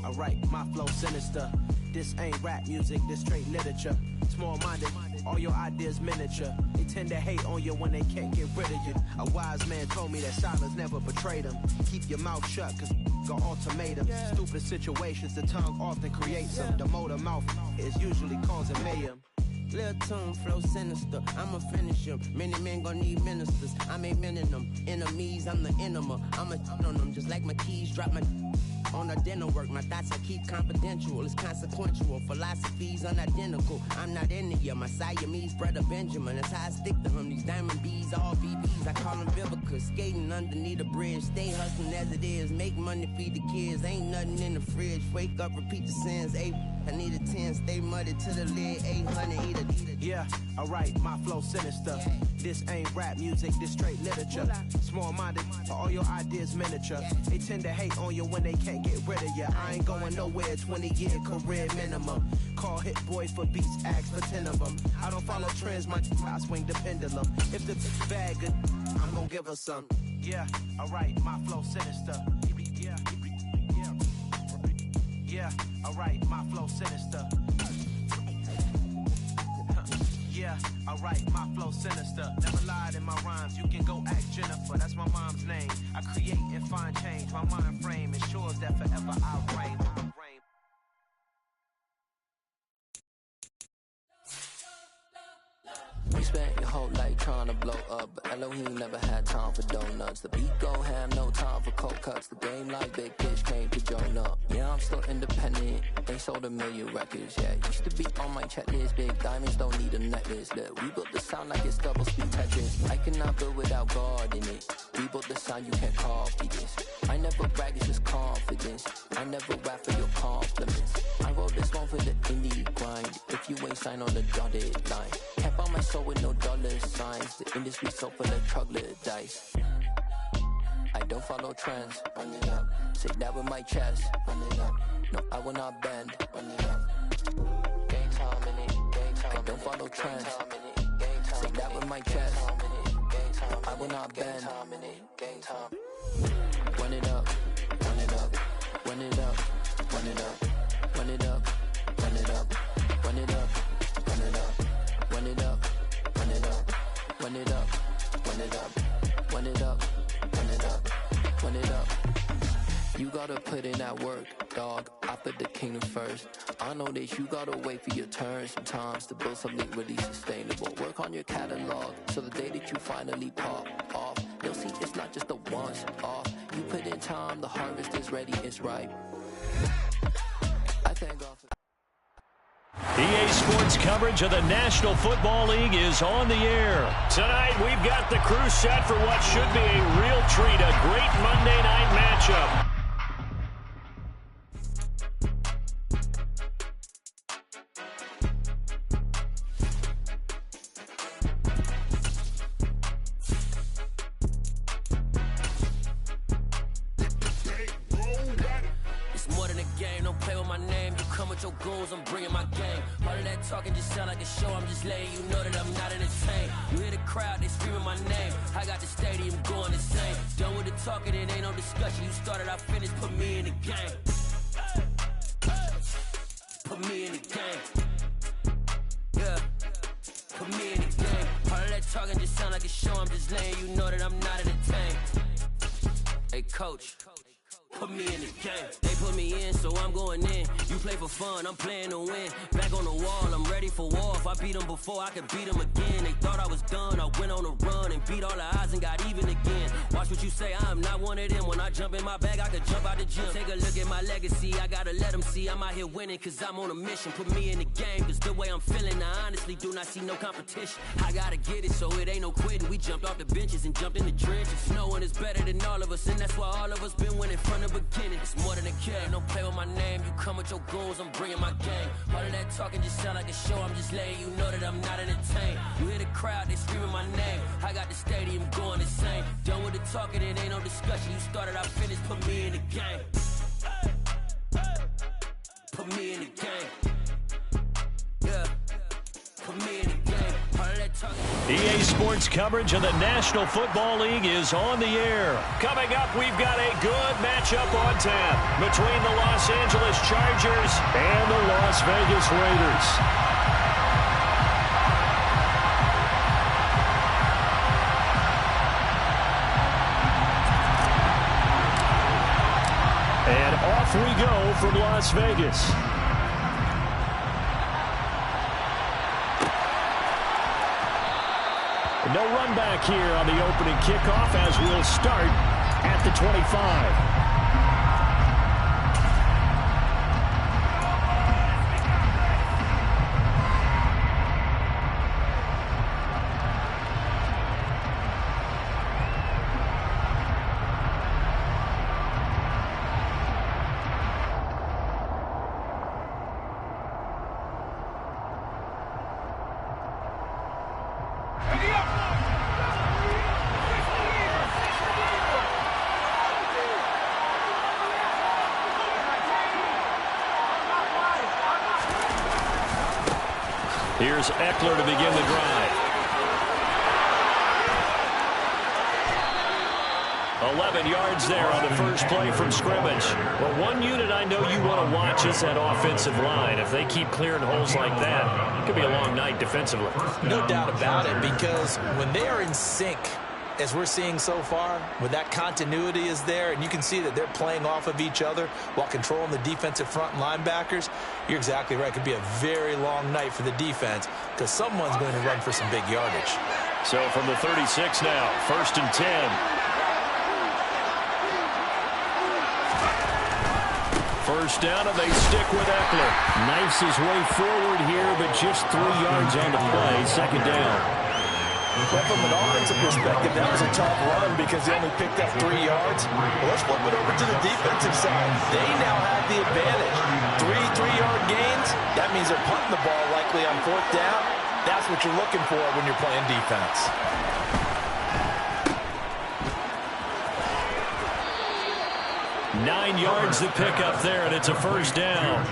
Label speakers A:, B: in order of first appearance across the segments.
A: I write my flow sinister. This ain't rap music, this straight literature. Small-minded, all your ideas miniature. They tend to hate on you when they can't get rid of you. A wise man told me that silence never betrayed him. Keep your mouth shut, cause got ultimatum. Stupid situations, the tongue often creates them. The motor mouth is usually causing mayhem.
B: Lil' tune, flow sinister, I'ma finish him. Many men gon' need ministers, I ain't mending them. Enemies, I'm the enema, I'ma on them. Just like my keys, drop my on the dinner work. My thoughts I keep confidential, it's consequential. Philosophies unidentical, I'm not in it yet. My Siamese brother Benjamin, that's how I stick to him. These diamond bees, all BBs, I call them Vivica. Skating underneath the bridge, stay hustling as it is. Make money, feed the kids, ain't nothing in the fridge. Wake up, repeat the sins, I need a 10, stay muddy to the lid, 800, eat it.
A: Yeah, I write my flow sinister. This ain't rap music, this straight literature. Small-minded, all your ideas miniature. They tend to hate on you when they can't get rid of you. I ain't going nowhere, 20-year career minimum. Call Hit Boy for beats, ask for 10 of them. I don't follow trends, I swing the pendulum. If the bag good, I'm gonna give her some. Yeah, I write my flow sinister. Yeah, I write my flow sinister. Yeah, I write my flow sinister. Never lied in my rhymes, you can go ask Jennifer, that's my mom's name. I create and find change, my mind frame ensures that forever I reign.
C: We spent your whole life trying to blow up, but Elohim never had time for donuts. The beat go ham, no time for cold cuts. The game like Big Fish came to Jonah. Yeah, I'm still independent, they sold 1 million records. Yeah, used to be on my checklist. Big diamonds don't need a necklace. Look, we built the sound like it's double speed Tetris. I cannot build without God in it. We built the sound, you can't copy this. I never brag, it's just confidence. I never rap for your compliments. I wrote this one for the indie grind. If you ain't signed on the dotted line, can't buy my soul with no dollar signs. The industry so full of troglodytes. I don't follow trends. Run it up. Say that with my chest. Run it up. No, I will not bend. Run it up. Game time in it. Game time. I don't follow trends. Say that with my chest. I will not bend. Game time. Run it up. Run it up. Run it up. Run it up. Run it up. Run it up. Run it up. Run it up. Run it up. Run it up. Run it up. Run it up. Run it up. Run it up. Run it up. You gotta put in that work, dog. I put the kingdom first. I know that you gotta wait for your turn sometimes to build something really sustainable. Work on your catalog so the day that you finally pop off, you'll see it's not just a once off. You put in time, the harvest is ready, it's ripe. I thank God for
D: EA Sports coverage of the National Football League is on the air. Tonight, we've got the crew set for what should be a real treat, a great Monday night matchup.
B: I'm bringing my game. All of that talking just sound like a show. I'm just letting you know that I'm not entertained. You hear the crowd, they screaming my name. I got the stadium going insane. Done with the talking, it ain't no discussion. You started, I finished, put me in the game. Put me in the game. Yeah. Put me in the game. All of that talking just sound like a show. I'm just letting you know that I'm not entertained. Hey, coach. Put me in the game. They put me in, so I'm going in. You play for fun, I'm playing to win. Back on the wall, I'm ready for war. If I beat them before, I could beat them again. They thought I was done, I went on a run and beat all the odds and got even again. Watch what you say, I'm not one of them. When I jump in my bag, I could jump out the gym. Take a look at my legacy, I gotta let them see I'm out here winning, cause I'm on a mission. Put me in the game, cause the way I'm feeling, I honestly do not see no competition. I gotta get it, so it ain't no quitting. We jumped off the benches and jumped in the trenches. No one is better than all of us, and that's why all of us been winning from the beginning. It's more than a game, don't play with my name. You come with your goons, I'm bringing my game. All of that talking just sound like a show. I'm just letting you know that I'm not entertained. You hear the crowd, they screaming my name. I got the stadium going insane. Done with the talking, it ain't no discussion. You started, I finished, put me in the game. Put me in the game. Yeah. Put me in the game. All of that talking.
D: EA Sports coverage of the National Football League is on the air. Coming up, we've got a good matchup on tap between the Los Angeles Chargers and the Las Vegas Raiders. And off we go from Las Vegas. No run back here on the opening kickoff as we'll start at the 25. Here's Eckler to begin the drive. 11 yards there on the first play from scrimmage. Well, one unit I know you want to watch is that offensive line. If they keep clearing holes like that, it could be a long night defensively.
E: No doubt about it, because when they are in sync, as we're seeing so far, when that continuity is there, and you can see that they're playing off of each other while controlling the defensive front linebackers, you're exactly right. It could be a very long night for the defense because someone's going to run for some big yardage.
D: So from the 36 now, 1st and 10. First down, and they stick with Eckler. Knifes his way forward here, but just 3 yards on the play. 2nd down.
E: Well, from an offensive perspective, that was a tough run because they only picked up 3 yards. Well, let's flip it over to the defensive side. They now have the advantage. 3 3-yard gains. That means they're punting the ball likely on 4th down. That's what you're looking for when you're playing defense.
D: Nine yards to pick up there, and it's a first down.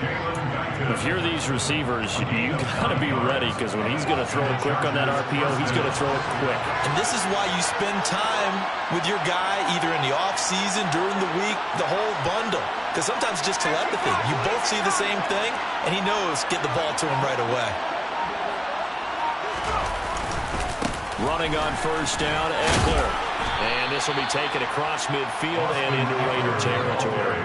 D: If you're these receivers, you got to be ready because when he's going to throw it quick on that RPO, he's going to throw it quick.
E: And this is why you spend time with your guy either in the offseason, during the week, the whole bundle. Because sometimes it's just telepathy. You both see the same thing, and he knows get the ball to him right away.
D: Running on first down, Eckler. And this will be taken across midfield and into Raider territory.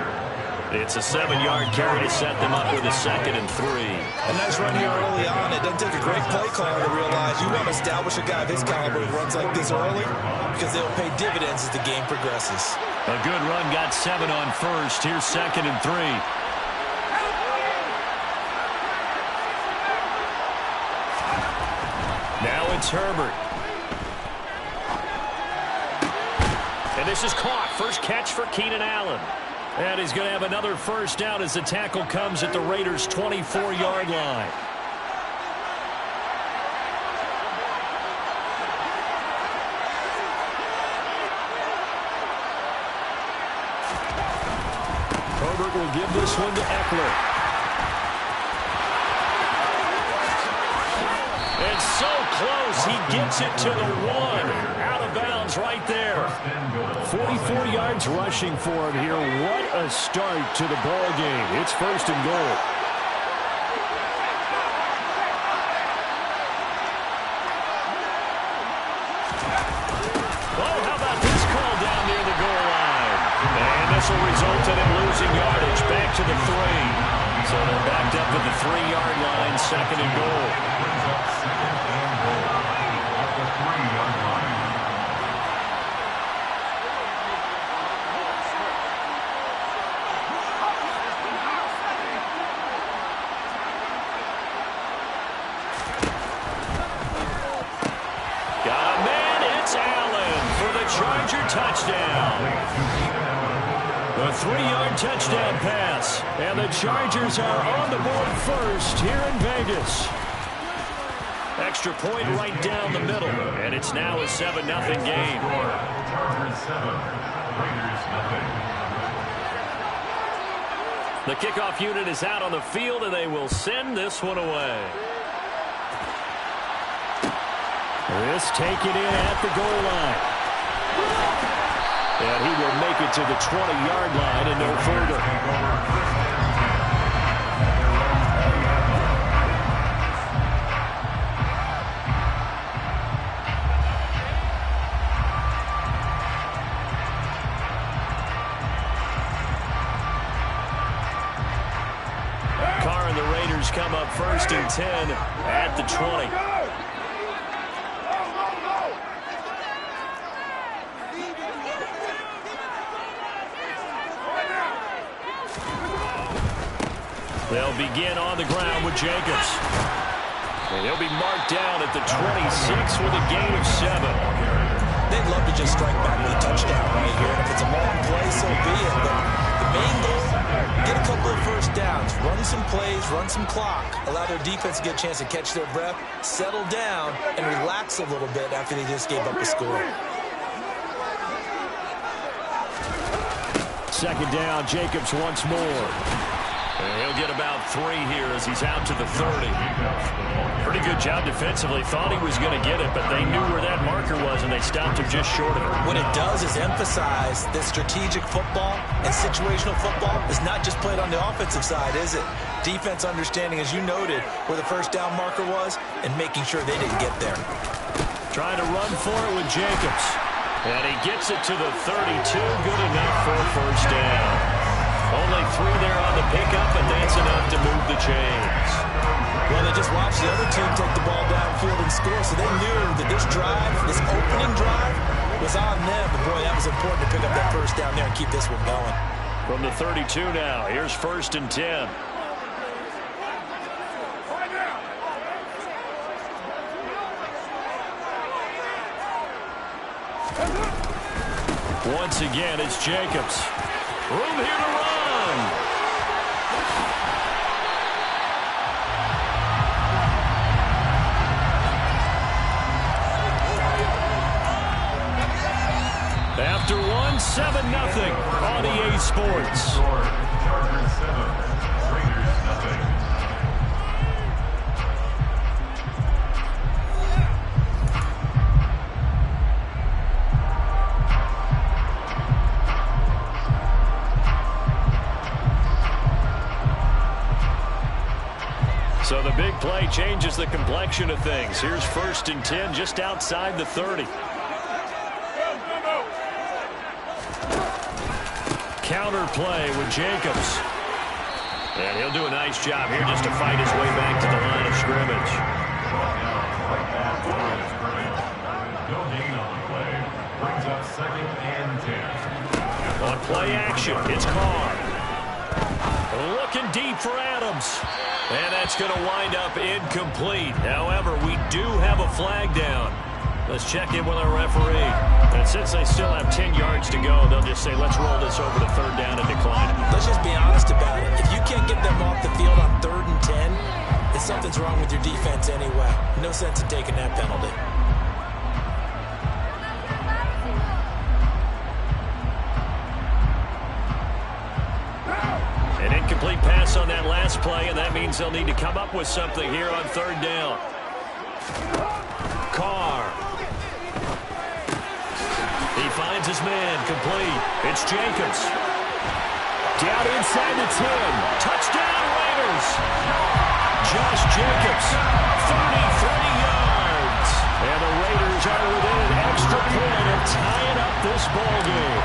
D: It's a 7-yard carry to set them up with a 2nd and 3.
E: A nice run here early on. It doesn't take a great play caller to realize you want to establish a guy of his caliber who runs like this early because they'll pay dividends as the game progresses.
D: A good run got 7 on first. Here's 2nd and 3. Now it's Herbert. And this is caught. First catch for Keenan Allen. And he's going to have another first down as the tackle comes at the Raiders' 24-yard line. Herbert will give this one to Eckler. And so close, he gets it to the 1. Out of bounds right there. 44 yards rushing for him here. What a start to the ball game. It's 1st and goal. Oh, how about this call down near the goal line? And this will result in him losing yardage. Back to the 3. So they're backed up at the 3-yard line. 2nd and goal. Charger touchdown. A 3-yard touchdown pass. And the Chargers are on the board first here in Vegas. Extra point right down the middle. And it's now a 7-0 game. The kickoff unit is out on the field, and they will send this one away. This taken in at the goal line. And he will make it to the 20-yard line and no further. Come up 1st and 10 at the 20. They'll begin on the ground with Jacobs. And he'll be marked down at the 26 with a gain of 7.
E: They'd love to just strike back with a touchdown right here. And if it's a long play, so be it. But the main goal, get a couple of first downs, run some plays, run some clock, allow their defense to get a chance to catch their breath, settle down, and relax a little bit after they just gave up a score.
D: 2nd down, Jacobs once more. And he'll get about 3 here as he's out to the 30. Pretty good job defensively. Thought he was going to get it, but they knew where that marker was, and they stopped him just short of it.
E: What it does is emphasize that strategic football and situational football is not just played on the offensive side, is it? Defense understanding, as you noted, where the first down marker was and making sure they didn't get there.
D: Trying to run for it with Jacobs. And he gets it to the 32. Good enough for a first down. Only 3 there on the pickup, but that's enough to move the chains.
E: Well, they just watched the other team take the ball downfield and score, so they knew that this drive, this opening drive, was on them. But, boy, that was important to pick up that first down there and keep this one going.
D: From the 32 now, here's 1st and 10. Once again, it's Jacobs. Room here to run. After 1, 7-0 on EA Sports.
F: Chargers 7, Raiders nothing.
D: So the big play changes the complexion of things. Here's 1st and 10 just outside the 30. Counter play with Jacobs. And he'll do a nice job here just to fight his way back to the line of scrimmage.
F: No gain on the play. Brings up 2nd and 10.
D: On play action, it's Carr. Looking deep for Adams. And that's going to wind up incomplete. However, we do have a flag down. Let's check in with our referee. And since they still have 10 yards to go, they'll just say, let's roll this over to 3rd down and decline it.
E: Let's just be honest about it. If you can't get them off the field on 3rd and 10, then something's wrong with your defense anyway. No sense in taking that penalty.
D: An incomplete pass on that last play, and that means they'll need to come up with something here on 3rd down. Carr. He finds his man, complete. It's Jacobs. Down inside the 10. Touchdown, Raiders. Josh Jacobs, 33 yards. And the Raiders are within an extra point of tying up this ball game.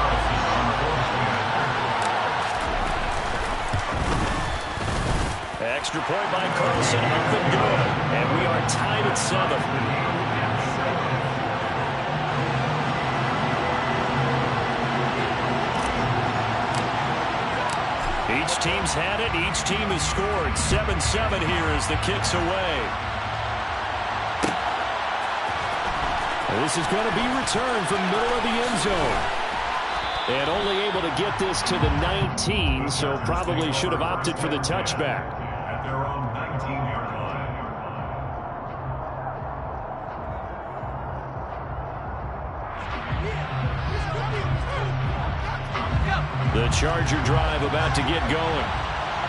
D: Extra point by Carlson, up and good. And we are tied at 7. Each team's had it. Each team has scored. 7-7 here as the kick's away. And this is going to be returned from middle of the end zone. And only able to get this to the 19, so probably should have opted for the touchback.
F: At their own 19-yard line.
D: The Charger drive about to get going.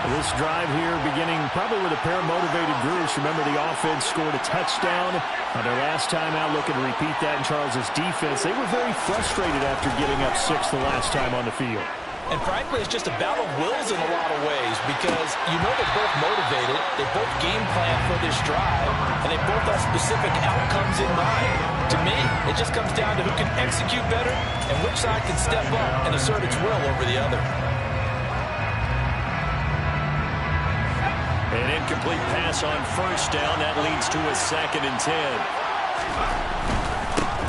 D: This drive here beginning probably with a pair of motivated groups. Remember, the offense scored a touchdown on their last time out. Looking to repeat that in Charles's defense. They were very frustrated after giving up 6 the last time on the field.
E: And frankly, it's just a battle of wills in a lot of ways because you know they're both motivated, they both game plan for this drive, and they both have specific outcomes in mind. To me, it just comes down to who can execute better and which side can step up and assert its will over the other.
D: An incomplete pass on first down. That leads to a 2nd and 10.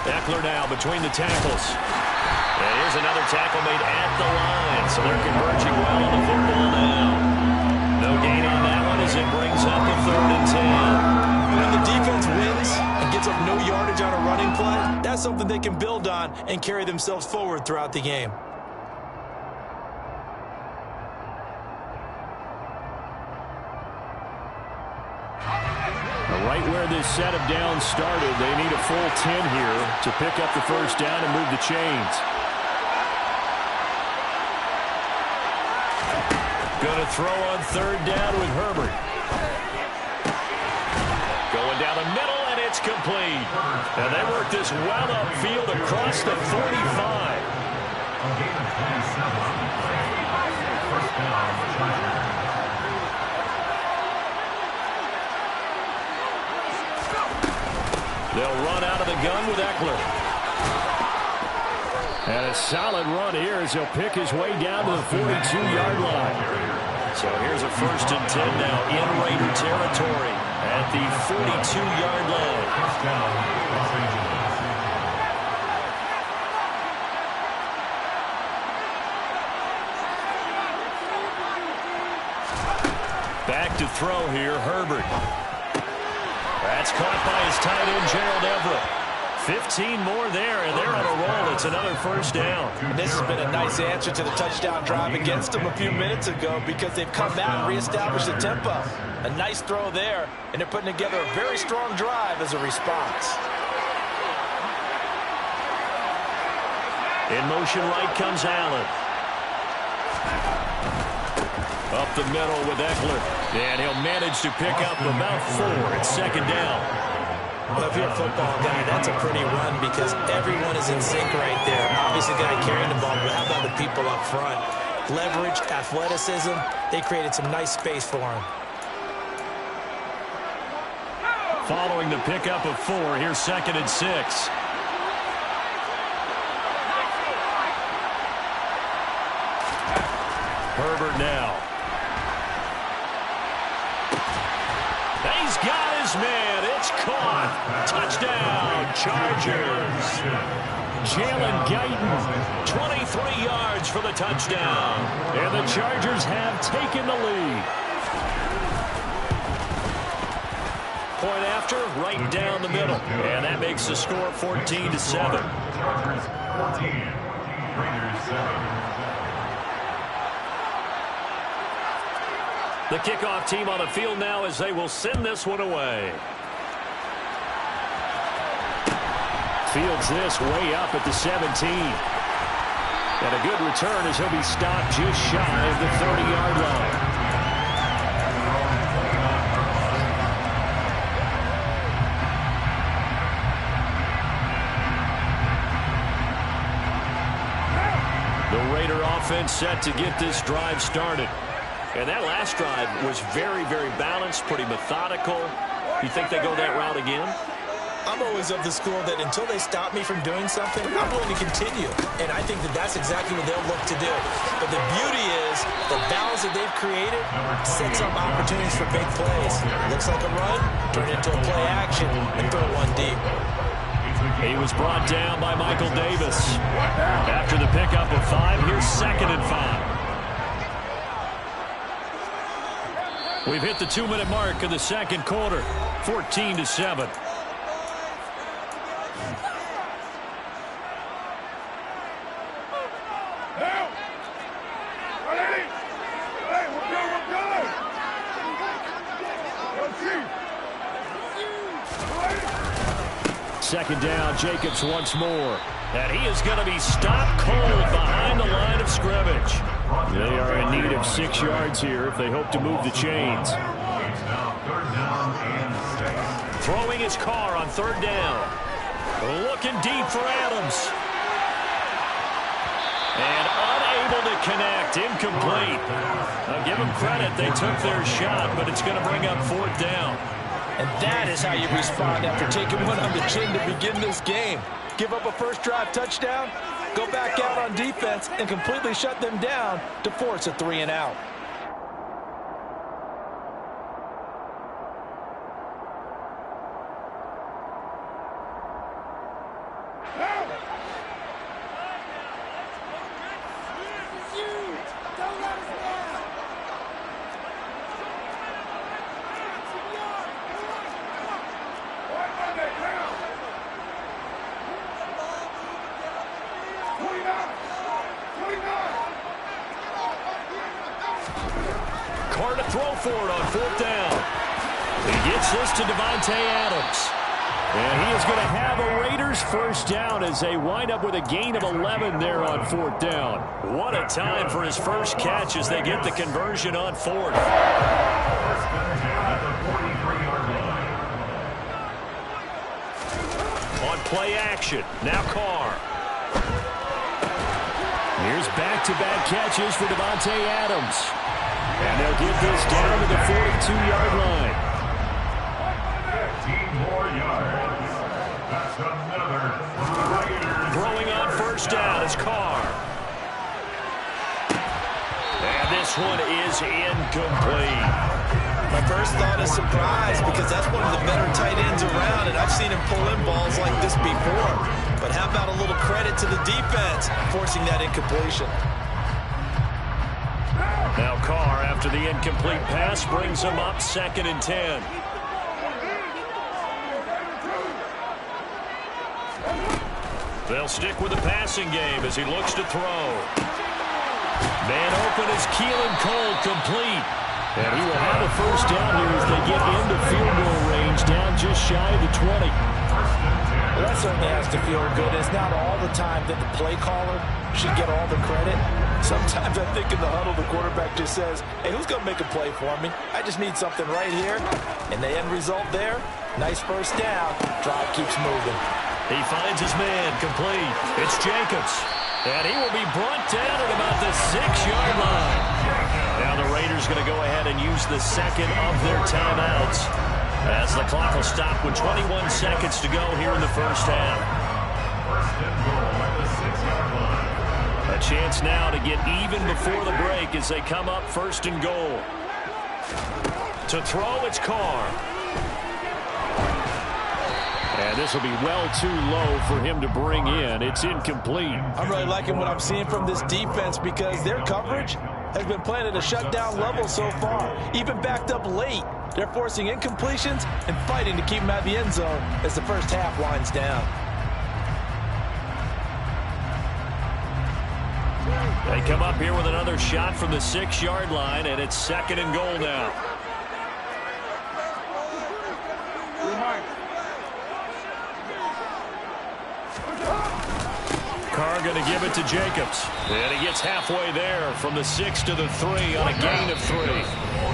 D: Ekeler now between the tackles. And here's another tackle made at the line. So they're converging well on the football now. No gain on that one as it brings up a 3rd and 10.
E: When the defense wins and gets up no yardage on a running play, that's something they can build on and carry themselves forward throughout the game.
D: Right where this set of downs started, they need a full 10 here to pick up the first down and move the chains. Going to throw on 3rd down with Herbert. Going down the middle, and it's complete. And they work this well upfield across the 45.
F: A gain of 27. First down, Chargers.
D: They'll run out of the gun with Ekeler. And a solid run here as he'll pick his way down to the 42-yard line. So here's a 1st and 10 now in Raider territory at the 42-yard line.
F: First down, Los Angeles.
D: Back to throw here, Herbert. That's caught by his tight end, Gerald Everett. 15 more there, and they're on a roll. It's another first down.
E: And this has been a nice answer to the touchdown drive against them a few minutes ago because they've come back and reestablished the tempo. A nice throw there, and they're putting together a very strong drive as a response.
D: In motion right comes Allen. Up the middle with Ekeler. And he'll manage to pick up about 4. It's 2nd down.
E: Well, if you're a football guy, that's a pretty run because everyone is in sync right there. Obviously, the guy carrying the ball, but how about the people up front? Leverage, athleticism, they created some nice space for him.
D: Following the pickup of 4, here's 2nd and 6. Herbert now. He's got his man. It's caught. Touchdown, Chargers. Jalen Guyton, 23 yards for the touchdown. And the Chargers have taken the lead. Point after, right down the middle. And that makes the score 14-7.
F: Chargers 14, Raiders 7.
D: The kickoff team on the field now as they will send this one away. Fields this way up at the 17. And a good return as he'll be stopped just shy of the 30-yard line. The Raider offense set to get this drive started. And that last drive was very, very balanced, pretty methodical. You think they go that route again?
E: I'm always of the school that until they stop me from doing something, I'm going to continue. And I think that that's exactly what they'll look to do. But the beauty is the balance that they've created sets up opportunities for big plays. Looks like a run, turn it into a play action, and throw one deep.
D: He was brought down by Michael Davis. After the pickup of 5, here's 2nd and 5. We've hit the 2-minute mark of the second quarter, 14-7. Second down, Jacobs once more. And he is going to be stopped cold behind the line of scrimmage. They are in need of 6 yards here if they hope to move the chains.
F: It's now 3rd down and 6.
D: Throwing his car on 3rd down. Looking deep for Adams. And unable to connect. Incomplete. I'll give them credit. They took their shot, but it's going to bring up 4th down.
E: And that is how you respond after taking one on the chin to begin this game. Give up a first drive touchdown, go back out on defense, and completely shut them down to force a 3-and-out.
D: Carr to throw for it on 4th down. He gets this to Davante Adams. And he is going to have a Raiders first down as they wind up with a gain of 11 there on 4th down. What a time for his first catch as they get the conversion on 4th.
F: First and 10 at the 43-yard line.
D: On play action, now Carr. Here's back-to-back catches for Davante Adams. And they'll get this down to the 42-yard line.
F: 15 more yards. That's another Raiders.
D: Throwing on first down is Carr. And this one is incomplete.
E: My first thought is surprise because that's one of the better tight ends around, and I've seen him pull in balls like this before. But how about a little credit to the defense forcing that incompletion?
D: Now Carr, after the incomplete pass, brings him up 2nd and 10. They'll stick with the passing game as he looks to throw. Man open is Keelan Cole, complete. And he will have a first down here as they get into field goal range, down just shy of the 20.
E: Well, that certainly has to feel good. It's not all the time that the play caller should get all the credit. Sometimes I think in the huddle, the quarterback just says, hey, who's going to make a play for me? I just need something right here. And the end result there, nice first down. Drive keeps moving.
D: He finds his man, complete. It's Jacobs. And he will be brought down at about the 6-yard line. Now the Raiders going to go ahead and use the second of their timeouts as the clock will stop with 21 seconds to go here in the first half.
F: First and goal at the 6-yard line.
D: A chance now to get even before the break as they come up 1st and goal. To throw, it's Carr. And this will be well too low for him to bring in. It's incomplete.
E: I'm really liking what I'm seeing from this defense because their coverage has been playing at a shutdown level so far. Even backed up late, they're forcing incompletions and fighting to keep them out of the end zone as the first half winds down.
D: They come up here with another shot from the 6-yard line, and it's 2nd and goal now. Carr going to give it to Jacobs. And he gets halfway there from the 6 to the 3 on a gain of 3.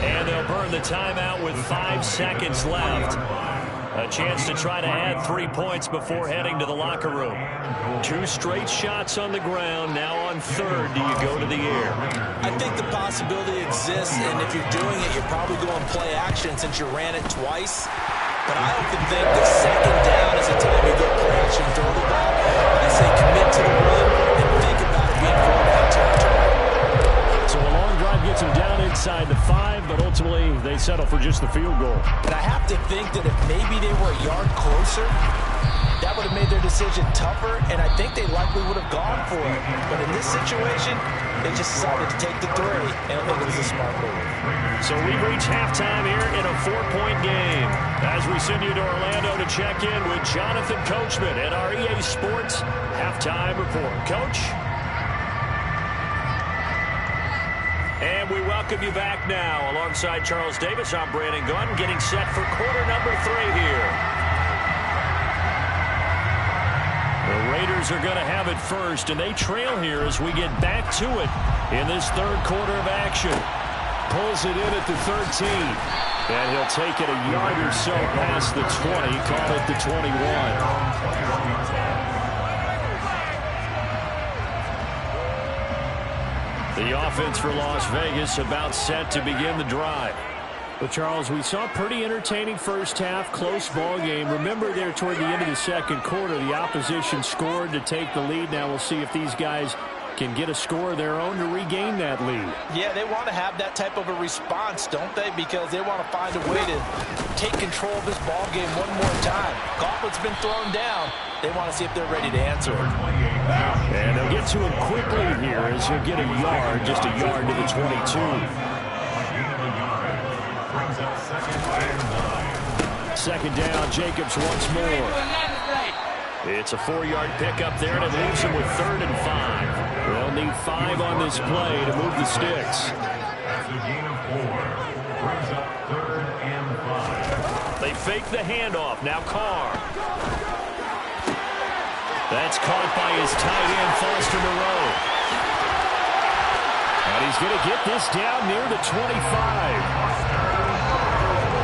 D: And they'll burn the timeout with 5 seconds left. A chance to try to add 3 points before heading to the locker room. 2 straight shots on the ground. Now on 3rd, do you go to the air?
E: I think the possibility exists, and if you're doing it, you're probably going play action since you ran it twice. But I often think the 2nd down is a time you go play action, throw the ball. I say commit to the run and think about it being 4-down territory.
D: So a long drive gets them down inside the 5, but ultimately they settle for just the field goal.
E: And I have to think that if maybe they were a yard closer, that would have made their decision tougher, and I think they likely would have gone for it. But in this situation, they just decided to take the 3, and I think it was a smart move.
D: So we reach halftime here in a 4-point game as we send you to Orlando to check in with Jonathan Coachman at our EA Sports Halftime Report. Coach? And we welcome you back now. Alongside Charles Davis, I'm Brandon Gunn, getting set for quarter number 3 here. The Raiders are going to have it first, and they trail here as we get back to it in this third quarter of action. Pulls it in at the 13. And he'll take it a yard or so past the 20, call it the 21. The offense for Las Vegas about set to begin the drive. Well, Charles, we saw a pretty entertaining first half, close ball game. Remember there toward the end of the second quarter, the opposition scored to take the lead. Now we'll see if these guys can get a score of their own to regain that lead.
E: Yeah, they want to have that type of a response, don't they? Because they want to find a way to take control of this ball game one more time. Gauntlet's been thrown down. They want to see if they're ready to answer it.
D: And they'll get to him quickly here as he'll get a yard, just a yard to the 22. Second down, Jacobs once more. It's a 4-yard pickup there, and it leaves him with 3rd and 5. They'll need 5 on this play to move the sticks.
F: After gain of 4, brings up 3rd and 5.
D: They fake the handoff. Now Carr. That's caught by his tight end, Foster Moreau. And he's going to get this down near the 25.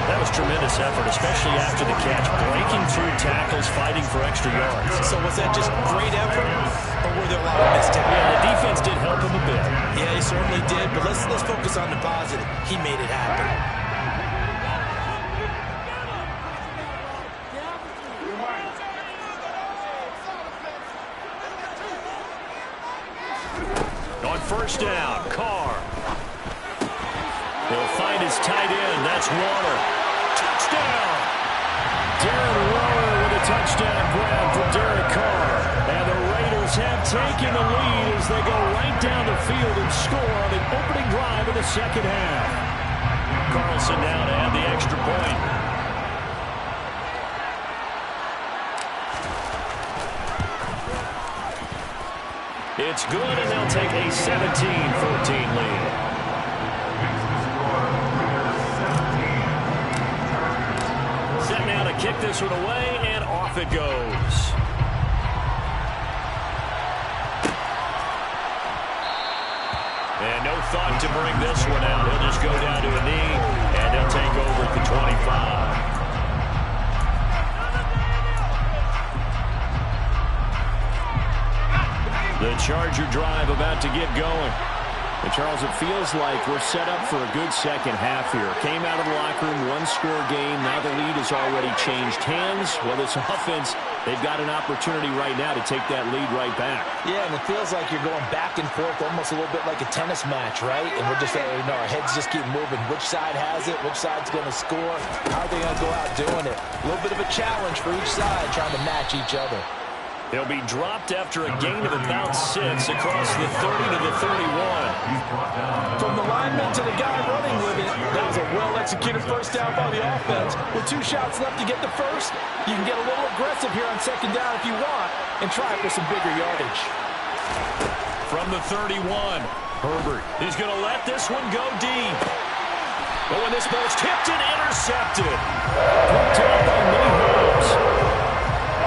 D: That was tremendous effort, especially after the catch. Breaking through tackles, fighting for extra yards.
E: So was that just great effort, or were there a lot of missed tackles?
D: Yeah, the defense did help him a bit.
E: Yeah, he certainly did, but let's focus on the positive. He made it happen.
D: On first down, Carr. He'll find his tight end. That's Warner. Touchdown! Darren Waller with a touchdown grab for Derek Carr. And the Raiders have taken the lead as they go right down the field and score on the opening drive of the second half. Carlson now to add the extra point. It's good, and they'll take a 17-14 lead. Kick this one away, and off it goes. And no thought to bring this one out. He'll just go down to a knee, and he'll take over at the 25. The Charger drive about to get going. And Charles, it feels like we're set up for a good second half here. Came out of the locker room, one-score game. Now the lead has already changed hands. Well, this offense, they've got an opportunity right now to take that lead right back.
E: Yeah, and it feels like you're going back and forth almost a little bit like a tennis match, right? And we're just, our heads just keep moving. Which side has it? Which side's going to score? How are they going to go out doing it? A little bit of a challenge for each side trying to match each other.
D: He'll be dropped after a gain of about 6 across the 30 to the 31.
E: From the lineman to the guy running with it, that was a well-executed first down by the offense. With 2 shots left to get the first, you can get a little aggressive here on second down if you want and try for some bigger yardage.
D: From the 31, Herbert. He's going to let this one go deep. But when this ball's tipped and intercepted. Picked up by Mahomes.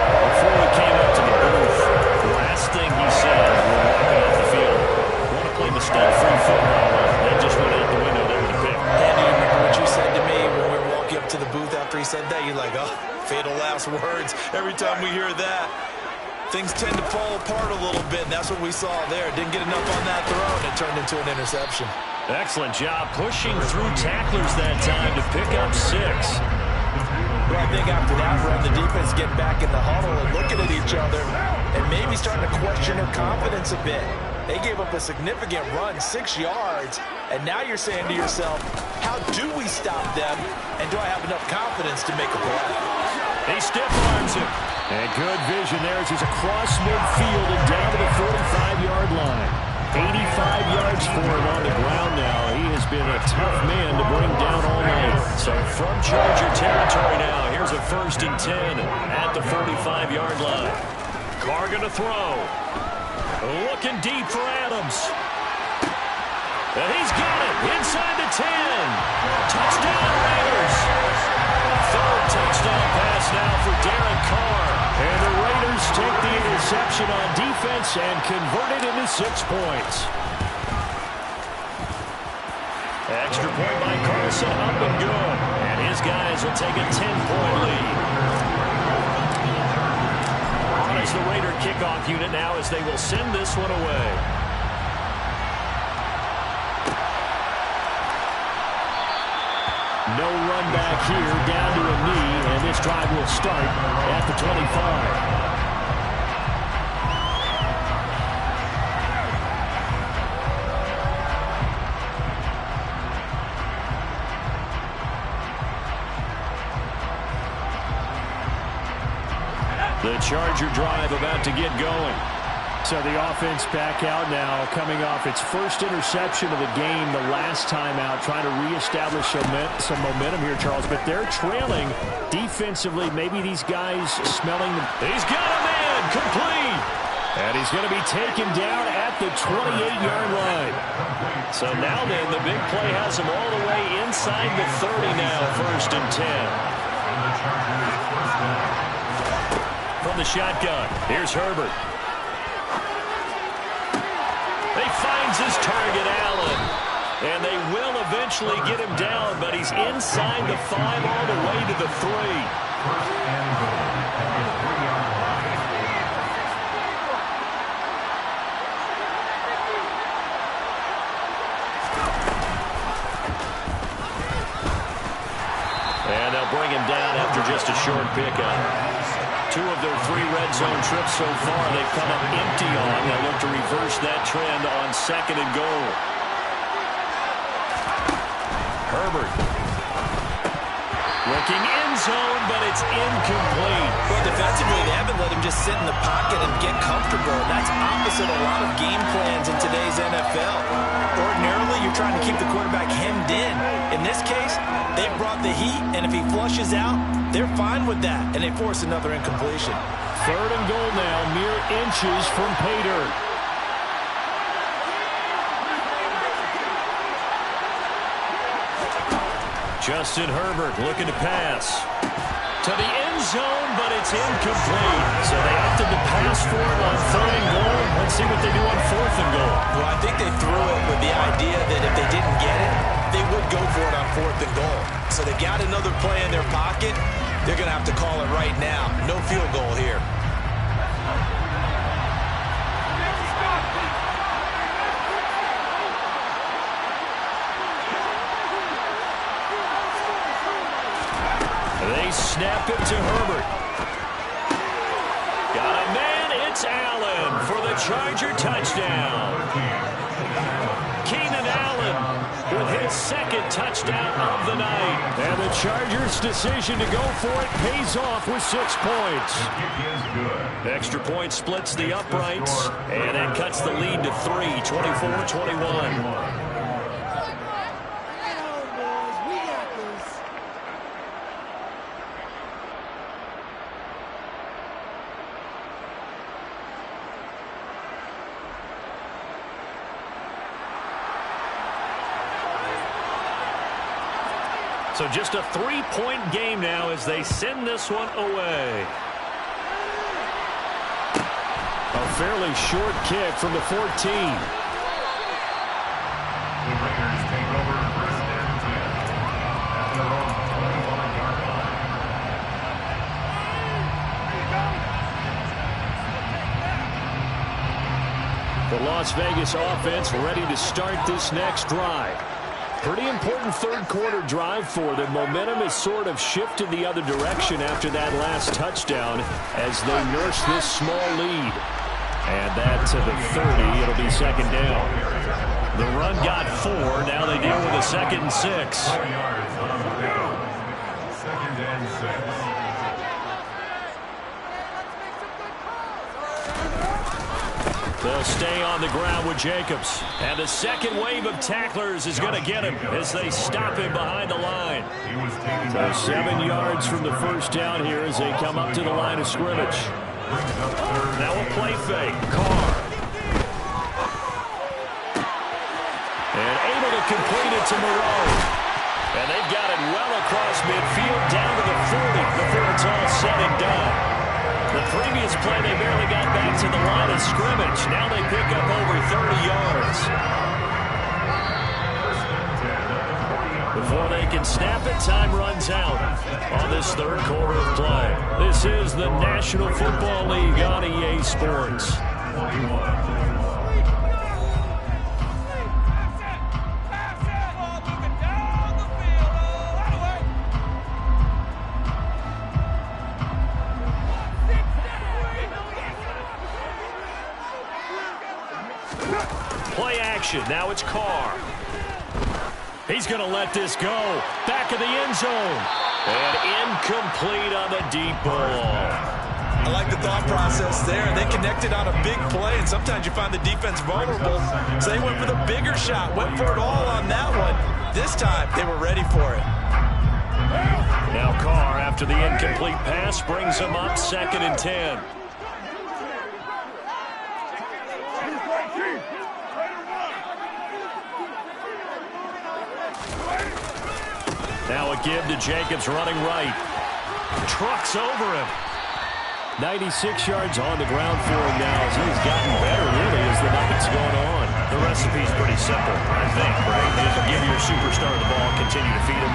D: Before he came up to the booth, the last thing he said when walking off the field, want to play mistake-free football. That just went out the window there with a pick.
E: And do you remember what you said to me when we were walking up to the booth after he said that? You're like, oh, fatal last words. Every time we hear that, things tend to fall apart a little bit, and that's what we saw there. Didn't get enough on that throw, and it turned into an interception.
D: Excellent job pushing through tacklers that time to pick up 6.
E: Well, I think after that run, the defense getting back in the huddle and looking at each other and maybe starting to question their confidence a bit. They gave up a significant run, 6 yards, and now you're saying to yourself, how do we stop them, and do I have enough confidence to make a play?
D: He stiff-arms him. And good vision there as he's across midfield and down to the 45-yard line. 85 yards for him on the ground now. He has been a tough man to bring down all night. So from Charger territory now, here's a 1st and 10 at the 45-yard line. Carr going to throw. Looking deep for Adams. And he's got it inside the 10. Touchdown Raiders. 3rd touchdown pass now for Derek Carr. And the Raiders take the interception. interception on defense and converted into 6 points. Extra point by Carlson, up and good. And his guys will take a 10-point lead. On is the Raider kickoff unit now as they will send this one away. No run back here, down to a knee, and this drive will start at the 25. The Charger drive about to get going. So the offense back out now, coming off its first interception of the game the last time out, trying to reestablish some momentum here, Charles. But they're trailing defensively. Maybe these guys smelling them. He's got a man complete. And he's going to be taken down at the 28-yard line. So now then, the big play has him all the way inside the 30 now, 1st and 10. From the shotgun, here's Herbert. He finds his target, Allen. And they will eventually get him down, but he's inside the 5 all the way to the 3. And they'll bring him down after just a short pickup. 2 of their 3 red zone trips so far they've come up empty on. They'll look to reverse that trend on 2nd and goal. Herbert. Looking end zone, but it's incomplete.
E: Well, defensively, they haven't let him just sit in the pocket and get comfortable. That's opposite a lot of game plans in today's NFL. Ordinarily, you're trying to keep the quarterback hemmed in. In this case, they brought the heat, and if he flushes out, they're fine with that, and they force another incompletion.
D: 3rd and goal now, mere inches from pay dirt. Justin Herbert looking to pass to the end zone, but it's incomplete. So they opted to pass for it on 3rd and goal. Let's see what they do on 4th and goal.
E: Well, I think they threw it with the idea that if they didn't get it, they would go for it on 4th and goal. So they got another play in their pocket. They're going to have to call it right now. No field goal here.
D: They snap it to Herbert. Got a man, it's Allen for the Charger touchdown. Keenan Allen with his 2nd touchdown of the night. And the Chargers' decision to go for it pays off with 6 points. Extra point splits the uprights, and it cuts the lead to 3, 24-21. So just a 3-point game now as they send this one away. A fairly short kick from the 14.
F: The Raiders take over 1st and 10 at their own 21-yard line.
D: The Las Vegas offense ready to start this next drive. Pretty important 3rd quarter drive for them. Momentum has sort of shifted the other direction after that last touchdown as they nurse this small lead. And that to the 30. It'll be 2nd down. The run got 4. Now they deal with a 2nd and 6.
F: 2nd and 6.
D: They'll stay on the ground with Jacobs. And the 2nd wave of tacklers is going to get him as they stop him behind the line. So 7 yards from the 1st down here as they come up to the line of scrimmage. Now a play fake. Carr. And able to complete it to Moreau. And they've got it well across midfield down to the 40 before it's all said and done. The previous this play, they barely got back to the line of scrimmage. Now they pick up over 30 yards. Before they can snap it, time runs out on this third quarter of play. This is the National Football League on EA Sports. Play action. Now it's Carr. He's going to let this go. Back of the end zone. And incomplete on the deep ball.
E: I like the thought process there. They connected on a big play, and sometimes you find the defense vulnerable. So they went for the bigger shot, went for it all on that one. This time, they were ready for it.
D: Now Carr, after the incomplete pass, brings him up 2nd and 10. Now a give to Jacobs running right. Trucks over him. 96 yards on the ground for him now as he's gotten better really as the night's going on. The recipe's pretty simple, I think, right? Just give your superstar the ball, continue to feed him.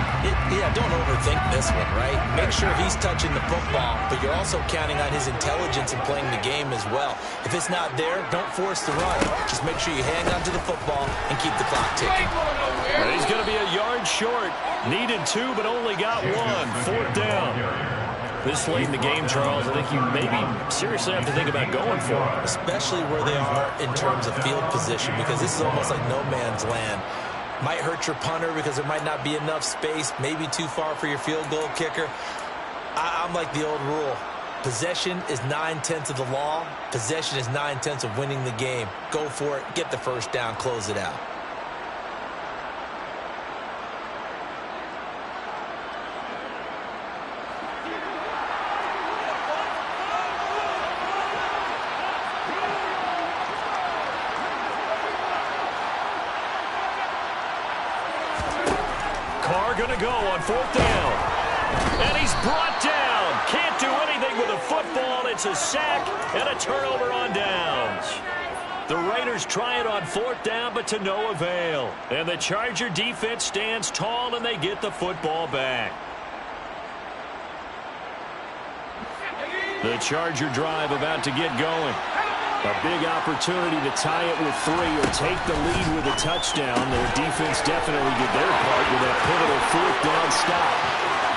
E: Yeah, don't overthink this one, right? Make sure he's touching the football, but you're also counting on his intelligence in playing the game as well. If it's not there, don't force the run. Just make sure you hang on to the football and keep the clock ticking.
D: And he's going to be a yard short. Needed 2, but only got 1. 4th down. This late in the game, Charles, I think you maybe seriously have to think about going for it.
E: Especially where they are in terms of field position, because this is almost like no man's land. Might hurt your punter because there might not be enough space, maybe too far for your field goal kicker. I'm like the old rule. Possession is 9/10 of the law. Possession is 9/10 of winning the game. Go for it. Get the first down. Close it out.
D: Going to go on 4th down. And he's brought down. Can't do anything with a football. It's a sack and a turnover on downs. The Raiders try it on 4th down, but to no avail. And the Charger defense stands tall, and they get the football back. The Charger drive about to get going. A big opportunity to tie it with 3 or take the lead with a touchdown. Their defense definitely did their part with that pivotal 4th down stop.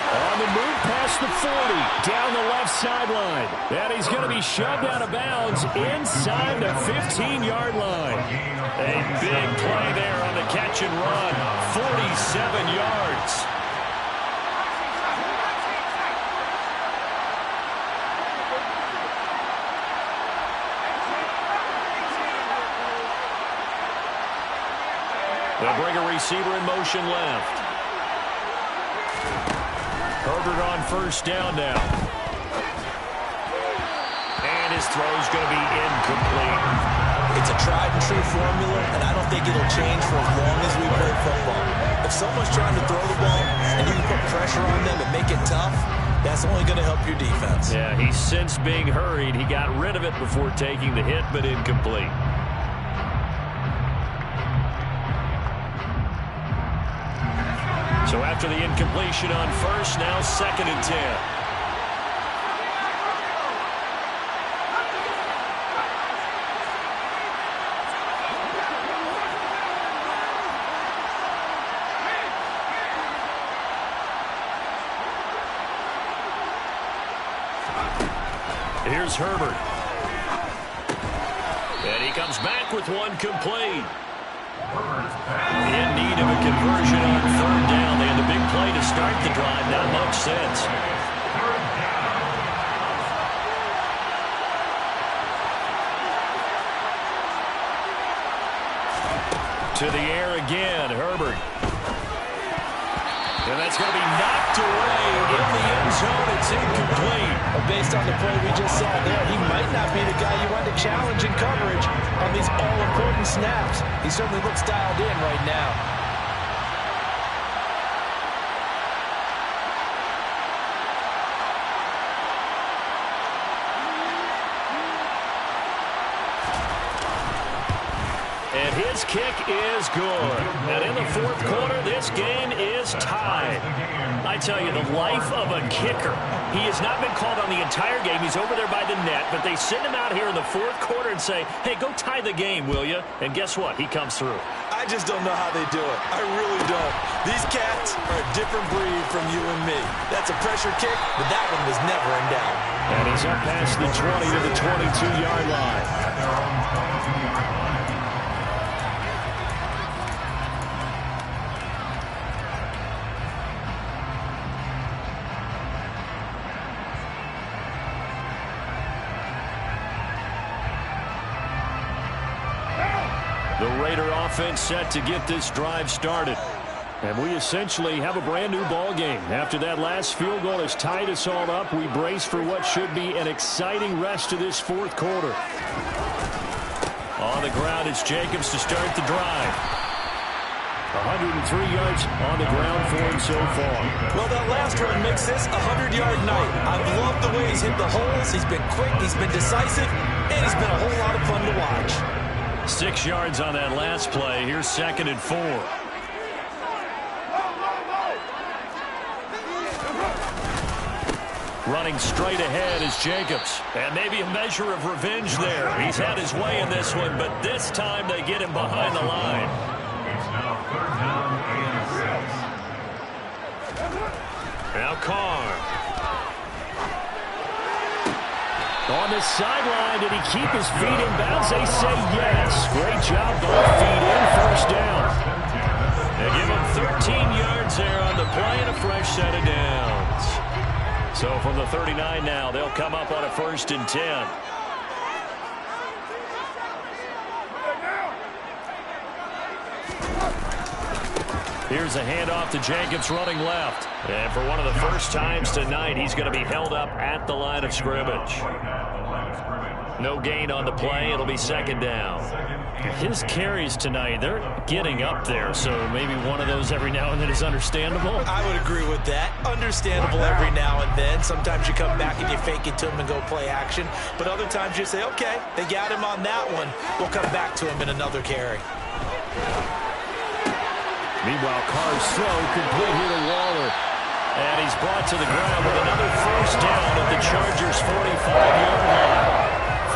D: On the move past the 40, down the left sideline. And he's going to be shoved out of bounds inside the 15-yard line. A big play there on the catch and run. 47 yards. They'll bring a receiver in motion left. Herbert on 1st down now. And his throw's going to be incomplete.
E: It's a tried and true formula, and I don't think it'll change for as long as we play football. If someone's trying to throw the ball and you can put pressure on them and make it tough, that's only going to help your defense.
D: Yeah, he's since being hurried. He got rid of it before taking the hit, but incomplete. So after the incompletion on 1st, now 2nd and 10. Here's Herbert. And he comes back with one complete. In need of a conversion on 3rd down. They had the big play to start the drive. Not much sense. To the air again, Herbert. And that's going to be knocked away in the end zone. It's incomplete.
E: Well, based on the play we just saw there, he might not be the guy you want to challenge in coverage on these all-important snaps. He certainly looks dialed in right now.
D: his kick is good. And in the fourth quarter, this game is tied. I tell you, the life of a kicker. He has not been called on the entire game. He's over there by the net, but they send him out here in the fourth quarter and say, hey, go tie the game, will you? And guess what? He comes through.
E: I just don't know how they do it. I really don't. These cats are a different breed from you and me. That's a pressure kick, but that one was never in doubt.
D: And he's up past the 20 to the 22-yard line. The Raider offense set to get this drive started. And we essentially have a brand new ball game. After that last field goal has tied us all up, we brace for what should be an exciting rest of this fourth quarter. On the ground, it's Jacobs to start the drive. 103 yards on the ground for him so far.
E: Well, that last run makes this a 100-yard night. I've loved the way he's hit the holes. He's been quick, he's been decisive, and he's been a whole lot of fun to watch.
D: 6 yards on that last play. Here's 2nd and 4. Running straight ahead is Jacobs. And maybe a measure of revenge there. He's had his way in this one, but this time they get him behind the line.
F: It's now 3rd down and 6.
D: Now Carr. On the sideline, did he keep his feet in bounds? They say yes. Great job, both feet in, 1st down. They give him 13 yards there on the play and a fresh set of downs. So from the 39 now, they'll come up on a 1st and 10. Here's a handoff to Jacobs running left. And for one of the first times tonight, he's going to be held up at the line of scrimmage. No gain on the play. It'll be 2nd down. His carries tonight, they're getting up there, so maybe one of those every now and then is understandable.
E: I would agree with that. Understandable every now and then. Sometimes you come back and you fake it to him and go play action. But other times you say, okay, they got him on that one. We'll come back to him in another carry.
D: Meanwhile, Carr's throw complete here to Waller. And he's brought to the ground with another 1st down at the Chargers' 45-yard line.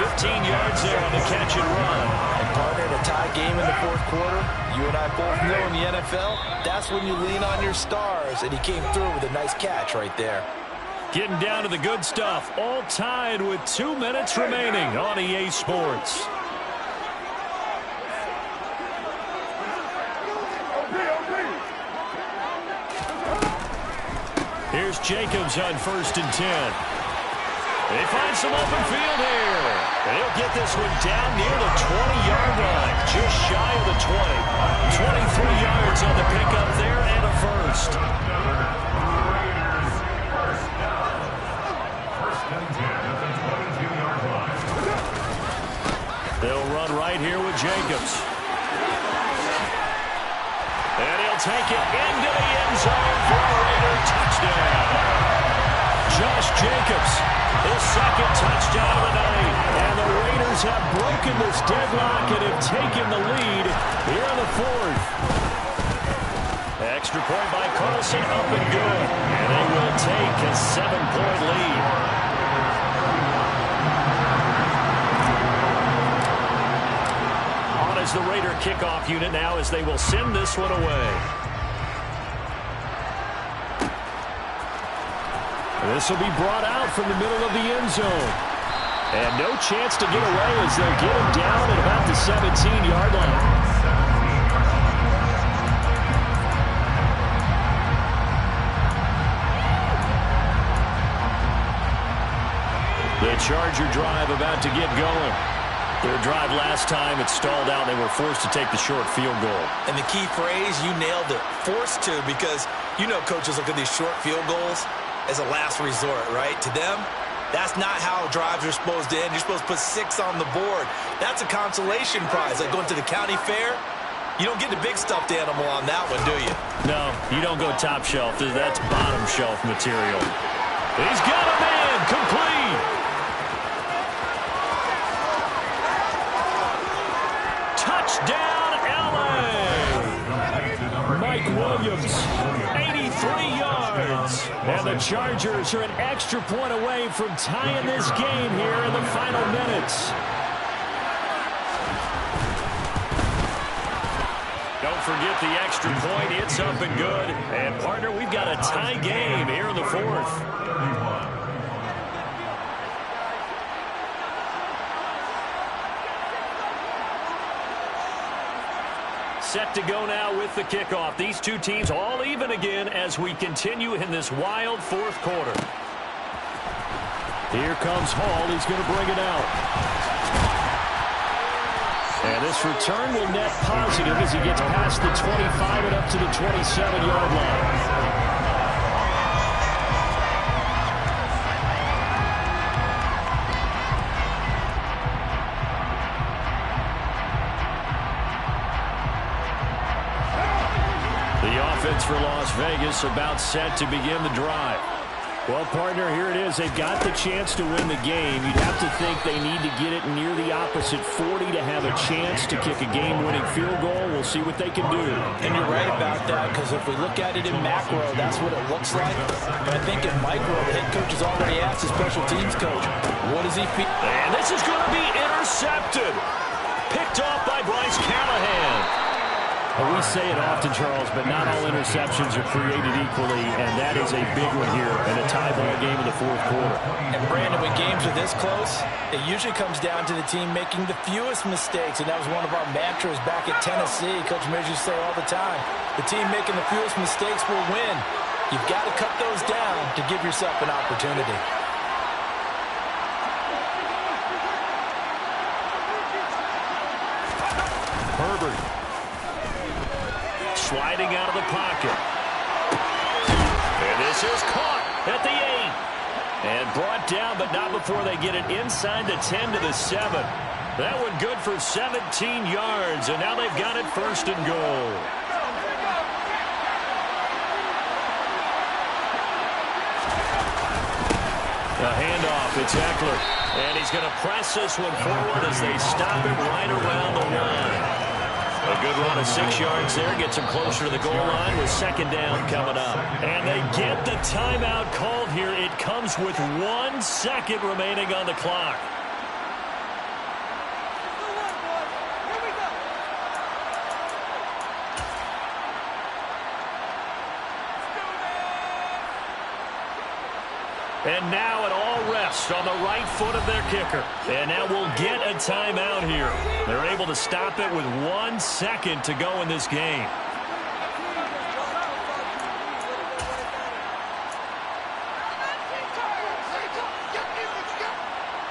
D: 15 yards there on the catch and run.
E: And partner, in a tie game in the fourth quarter, you and I both know in the NFL, that's when you lean on your stars. And he came through with a nice catch right there.
D: Getting down to the good stuff. All tied with 2 minutes remaining on EA Sports. Here's Jacobs on 1st and 10. They find some open field here. And he'll get this one down near the 20-yard line, just shy of the 20. 23 yards on the pickup there and a 1st. They'll run right here with Jacobs. And he'll take it into the end zone for a Raider touchdown. Josh Jacobs, his 2nd touchdown of the night. And the Raiders have broken this deadlock and have taken the lead here in the 4th. Extra point by Carlson, up and good. And they will take a 7-point lead. On is the Raider kickoff unit now as they will send this one away. This will be brought out from the middle of the end zone. And no chance to get away as they'll get him down at about the 17-yard line. The Charger drive about to get going. Their drive last time, it stalled out. They were forced to take the short field goal.
E: And the key phrase, you nailed it, forced to, because you know coaches look at these short field goals as a last resort, right? To them, that's not how drives are supposed to end. You're supposed to put 6 on the board. That's a consolation prize, like going to the county fair. You don't get the big stuffed animal on that one, do you?
D: No, you don't go top shelf. That's bottom shelf material. He's got a man, complete. Touchdown, Williams. 83 yards. And the Chargers are an extra point away from tying this game here in the final minutes. Don't forget the extra point. It's up and good. And, partner, we've got a tie game here in the fourth. Set to go now with the kickoff. These two teams all even again as we continue in this wild fourth quarter. Here comes Hall. He's going to bring it out. And this return will net positive as he gets past the 25 and up to the 27-yard line. For Las Vegas, about set to begin the drive. Well, partner, here it is. They've got the chance to win the game. You'd have to think they need to get it near the opposite 40 to have a chance to kick a game-winning field goal. We'll see what they can do.
E: And you're right about that, because if we look at it in macro, that's what it looks like. But I think in micro, the head coach has already asked the special teams coach, what does he feel?
D: And this is going to be intercepted. Picked off by Bryce Callahan. Well, we say it often, Charles, but not all interceptions are created equally, and that is a big one here in a tie ball game in the fourth quarter.
E: And, Brandon, when games are this close, it usually comes down to the team making the fewest mistakes, and that was one of our mantras back at Tennessee. Coach Mears used to say all the time, the team making the fewest mistakes will win. You've got to cut those down to give yourself an opportunity.
D: Herbert. Sliding out of the pocket. And this is caught at the 8. And brought down, but not before they get it inside the 10 to the 7. That one good for 17 yards, and now they've got it first and goal. A handoff, it's Eckler. And he's going to press this one forward as they stop it right around the line. A good run of 6 yards there. Gets him closer to the goal line with second down coming up. And they get the timeout called here. It comes with 1 second remaining on the clock. And now it all rests on the right foot of their kicker. And now we'll get a timeout here. They're able to stop it with 1 second to go in this game.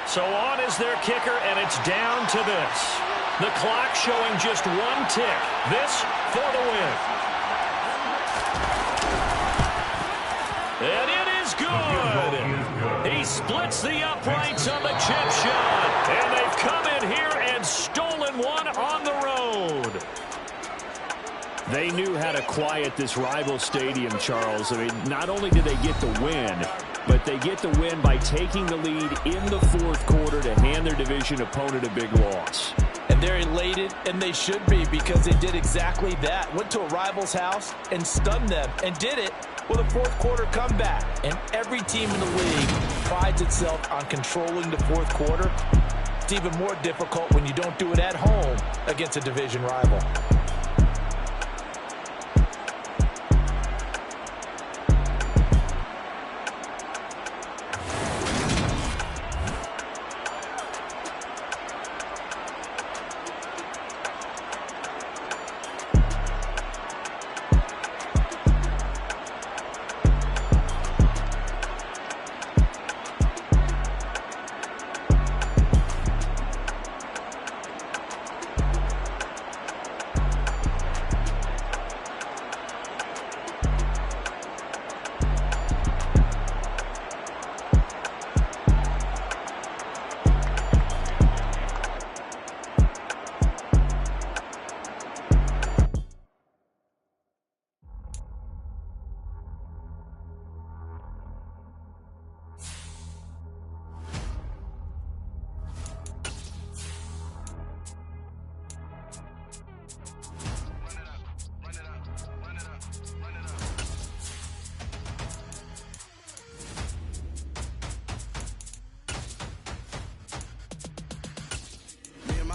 D: So on is their kicker, and it's down to this. The clock showing just 1 tick. This for the win. And it is good. He splits the uprights on the chip shot. And they've come in here and stolen one on the road. They knew how to quiet this rival stadium, Charles. I mean, not only did they get the win, but they get the win by taking the lead in the fourth quarter to hand their division opponent a big loss.
E: And they're elated, and they should be, because they did exactly that. Went to a rival's house and stunned them, and did it with a fourth quarter comeback. And every team in the league prides itself on controlling the fourth quarter. It's even more difficult when you don't do it at home against a division rival.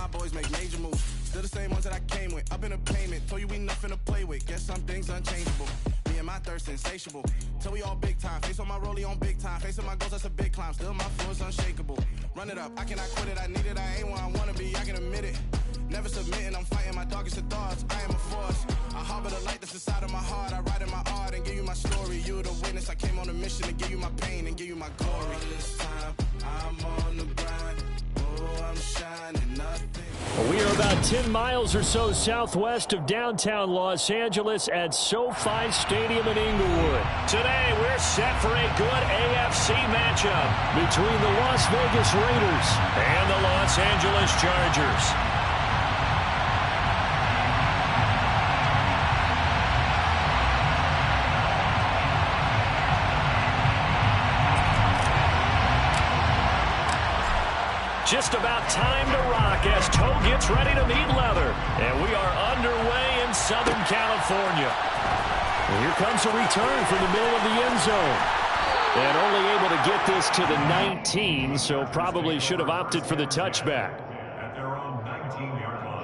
G: my boys make major moves. Still the same ones that I came with. Up in a payment, told you we nothing to play with. Guess some things unchangeable. Me and my thirst insatiable. Till we all big time. Face on my rollie on big time. Face on my goals, that's a big climb. Still my flow is unshakable. Run it up, I cannot quit it. I need it, I ain't where I wanna be, I can admit it. Never submitting, I'm fighting my darkest of thoughts. I am a force. I harbor the light that's inside of my heart. I write in my art and give you my story. You the witness, I came on a mission to give you my pain and give you my glory. All this time, I'm on the grind. Oh, I'm shining nothing.
D: We are about 10 miles or so southwest of downtown Los Angeles at SoFi Stadium in Inglewood. Today, we're set for a good AFC matchup between the Las Vegas Raiders and the Los Angeles Chargers. Just about time to rock as Toe gets ready to meet leather. And we are underway in Southern California. And here comes a return from the middle of the end zone. And only able to get this to the 19, so probably should have opted for the touchback.
F: At their own 19-yard line.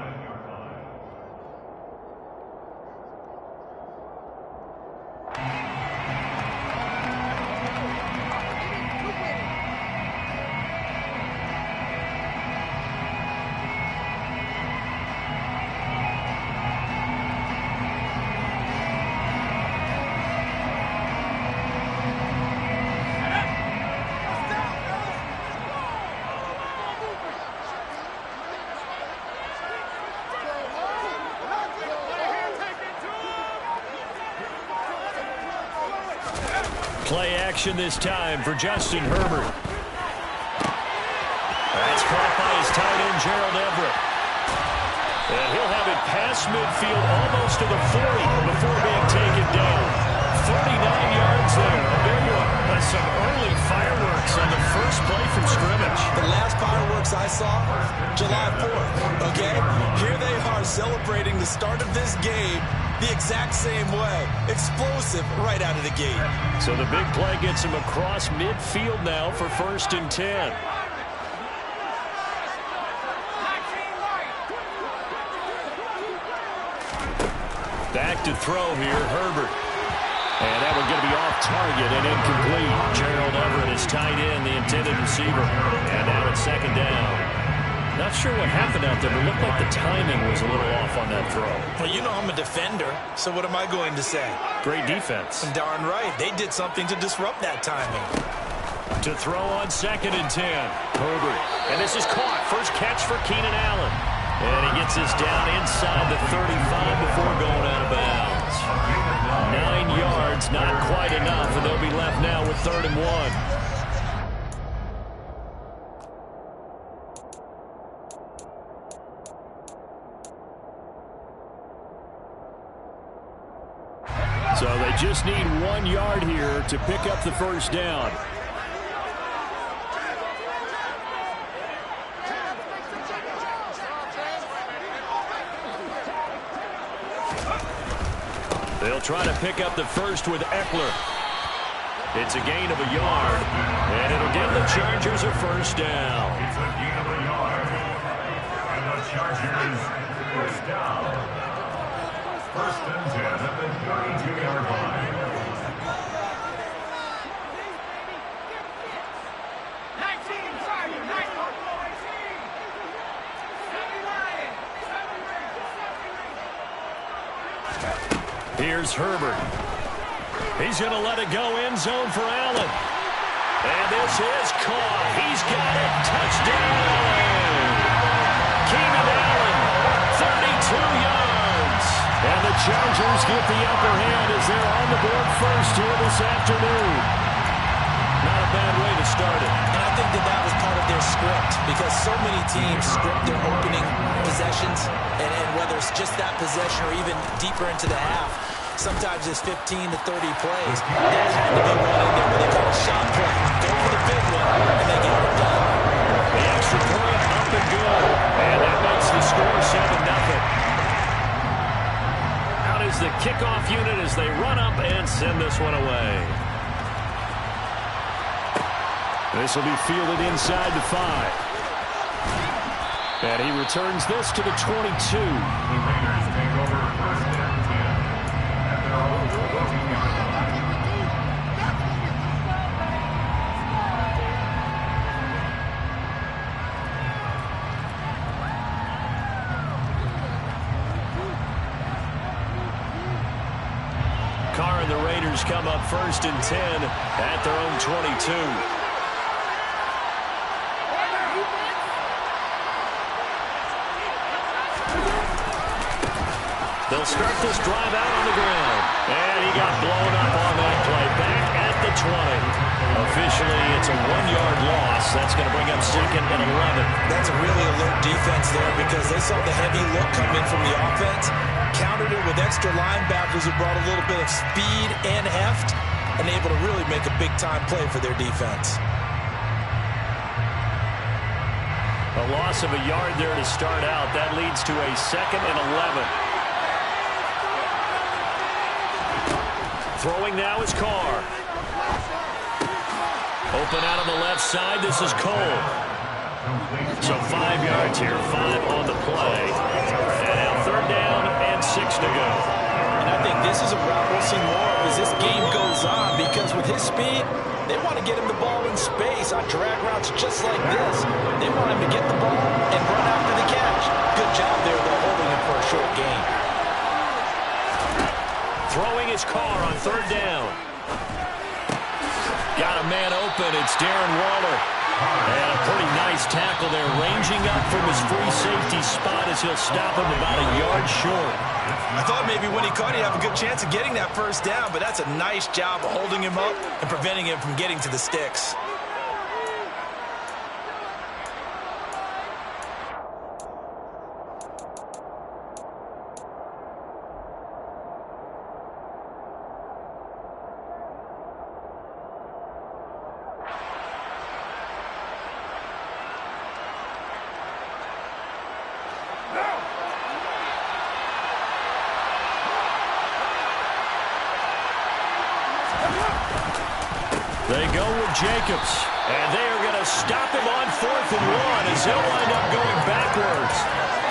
D: Play action this time for Justin Herbert. That's caught by his tight end, Gerald Everett. And he'll have it past midfield almost to the 40 before being taken down. 39 yards there. There you are. Some early fireworks on the first play from scrimmage.
E: The last fireworks I saw, July 4th, okay? Here they are celebrating the start of this game the exact same way. Explosive right out of the gate.
D: So the big play gets him across midfield now for 1st and 10. Back to throw here, Herbert. And that one going to be off target and incomplete. Gerald Everett is tight end, the intended receiver. And now it's 2nd down. Not sure what happened out there, but it looked like the timing was a little off on that throw.
E: Well, you know I'm a defender, so what am I going to say?
D: Great defense.
E: Darn right. They did something to disrupt that timing.
D: To throw on 2nd and 10. Herbert. And this is caught. First catch for Keenan Allen. And he gets this down inside the 35 before going out of bounds. 9 yards, not quite enough, and they'll be left now with 3rd and 1. So they just need 1 yard here to pick up the first down. They'll try to pick up the first with Eckler. It's a gain of a yard, and it'll give the Chargers a first down.
F: It's a gain of a yard, and the Chargers first down. 1st and 10 at the 32-yard line.
D: Here's Herbert. He's going to let it go end zone for Allen. And this is caught. He's got it. Touchdown. Keenan Allen, 32 yards. And the Chargers get the upper hand as they're on the board first here this afternoon. Not a bad way to start it.
E: And I think that was part of their script, because so many teams script their opening possessions, and whether it's just that possession or even deeper into the half, sometimes it's 15 to 30 plays. That had to be one in there where they call a shot play. Go for the big one, and they get it done.
D: The extra point up and good. And that makes the score 7-0. Out is the kickoff unit as they run up and send this one away. This will be fielded inside the 5. And he returns this to the 22.
F: The Raiders take over 1st and 10 at their own 14-yard line.
D: Carr and the Raiders come up 1st and 10 at their own 22. They'll start this drive out on the ground. And he got blown up on that play. Back at the 20. Officially, it's a 1-yard loss. That's going to bring up 2nd and 11.
E: That's a really alert defense there because they saw the heavy look come in from the offense, countered it with extra linebackers who brought a little bit of speed and heft, and able to really make a big-time play for their defense.
D: A loss of a yard there to start out. That leads to a 2nd and 11. Throwing now is Carr. Open out on the left side. This is Cole. So 5 yards here, 5 on the play. And now 3rd down and 6 to go.
E: And I think this is a route we'll see more of as this game goes on, because with his speed, they want to get him the ball in space on drag routes just like this. They want him to get the ball and run after the catch. Good job there, though, holding him for a short gain.
D: Throwing his Carr on 3rd down. Got a man open. It's Darren Waller. And a pretty nice tackle there, ranging up from his free safety spot as he'll stop him about a yard short.
E: I thought maybe when he caught, he'd have a good chance of getting that 1st down, but that's a nice job of holding him up and preventing him from getting to the sticks.
D: They go with Jacobs, and they are going to stop him on 4th and 1 as he'll wind up going backwards.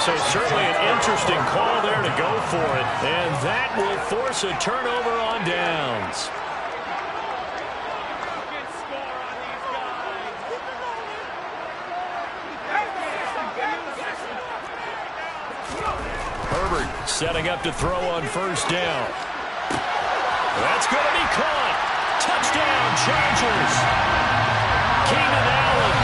D: So certainly an interesting call there to go for it, and that will force a turnover on downs. Herbert setting up to throw on 1st down. That's going to be caught. Touchdown, Chargers. Keenan Allen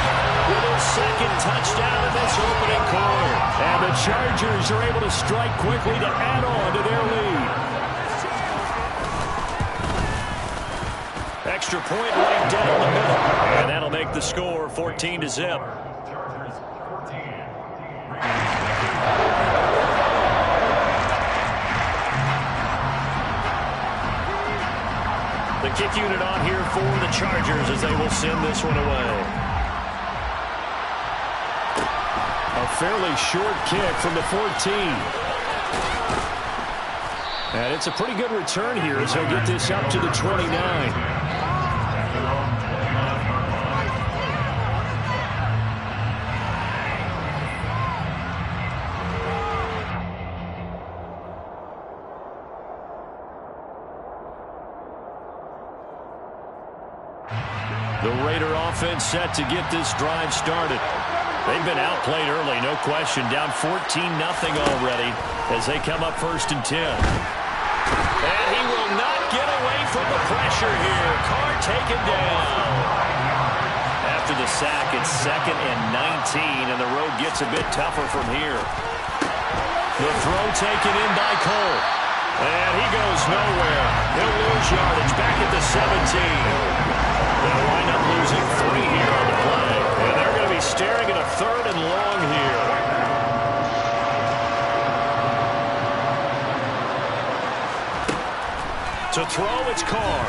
D: with his 2nd touchdown in this opening quarter. And the Chargers are able to strike quickly to add on to their lead. Extra point right down the middle. And that'll make the score 14-0.
F: Chargers 14.
D: The kick unit on here for the Chargers as they will send this one away. A fairly short kick from the 14. And it's a pretty good return here as he'll get this up to the 29. The Raider offense set to get this drive started. They've been outplayed early, no question. Down 14-0 already as they come up 1st and 10. And he will not get away from the pressure here. Carr taken down. After the sack, it's 2nd and 19, and the road gets a bit tougher from here. The throw taken in by Cole. And he goes nowhere. He'll lose yardage back at the 17. They'll wind up losing 3 here on the play. And they're going to be staring at a 3rd and long here. To throw, it's Carr.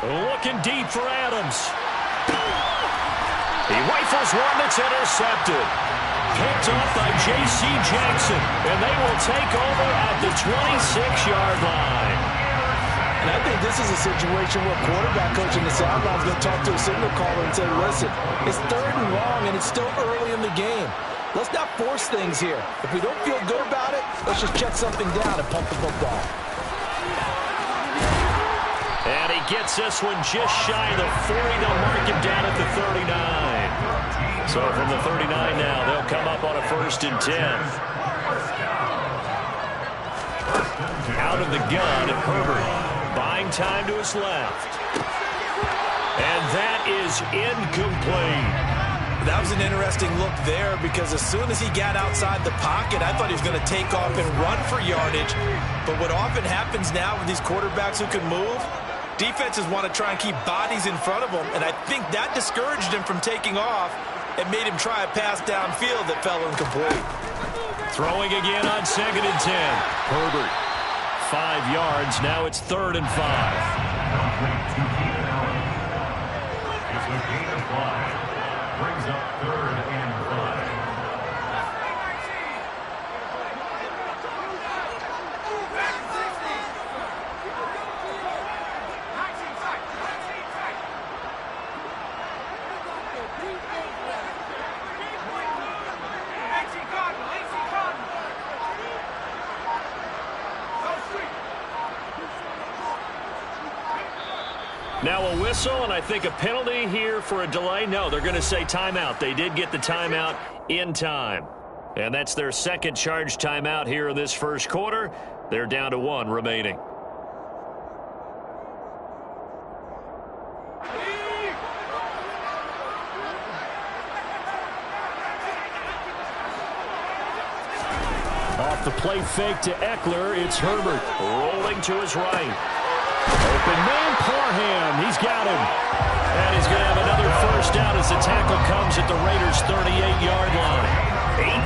D: Looking deep for Adams. He rifles one that's intercepted. Picked off by J.C. Jackson. And they will take over at the 26-yard line.
E: And I think this is a situation where quarterback coach in the sideline is going to talk to a signal caller and say, listen, it's 3rd and long, and it's still early in the game. Let's not force things here. If we don't feel good about it, let's just check something down and pump the football.
D: And he gets this one just shy of the 40. They'll mark him down at the 39. So from the 39 now, they'll come up on a 1st and 10. Out of the gun, Herbert buying time to his left. And that is incomplete.
E: That was an interesting look there because as soon as he got outside the pocket, I thought he was going to take off and run for yardage. But what often happens now with these quarterbacks who can move, defenses want to try and keep bodies in front of them, and I think that discouraged him from taking off and made him try a pass downfield that fell incomplete.
D: Throwing again on 2nd and 10. Herbert, 5 yards. Now it's 3rd and 5.
F: It's a gain of 5. Brings up 3rd and 5.
D: Now a whistle, and I think a penalty here for a delay. No, they're going to say timeout. They did get the timeout in time. And that's their 2nd charge timeout here in this 1st quarter. They're down to 1 remaining. Off the play fake to Eckler, it's Herbert rolling to his right. Open man, Parham. He's got him. And he's going to have another 1st down as the tackle comes at the Raiders' 38-yard line.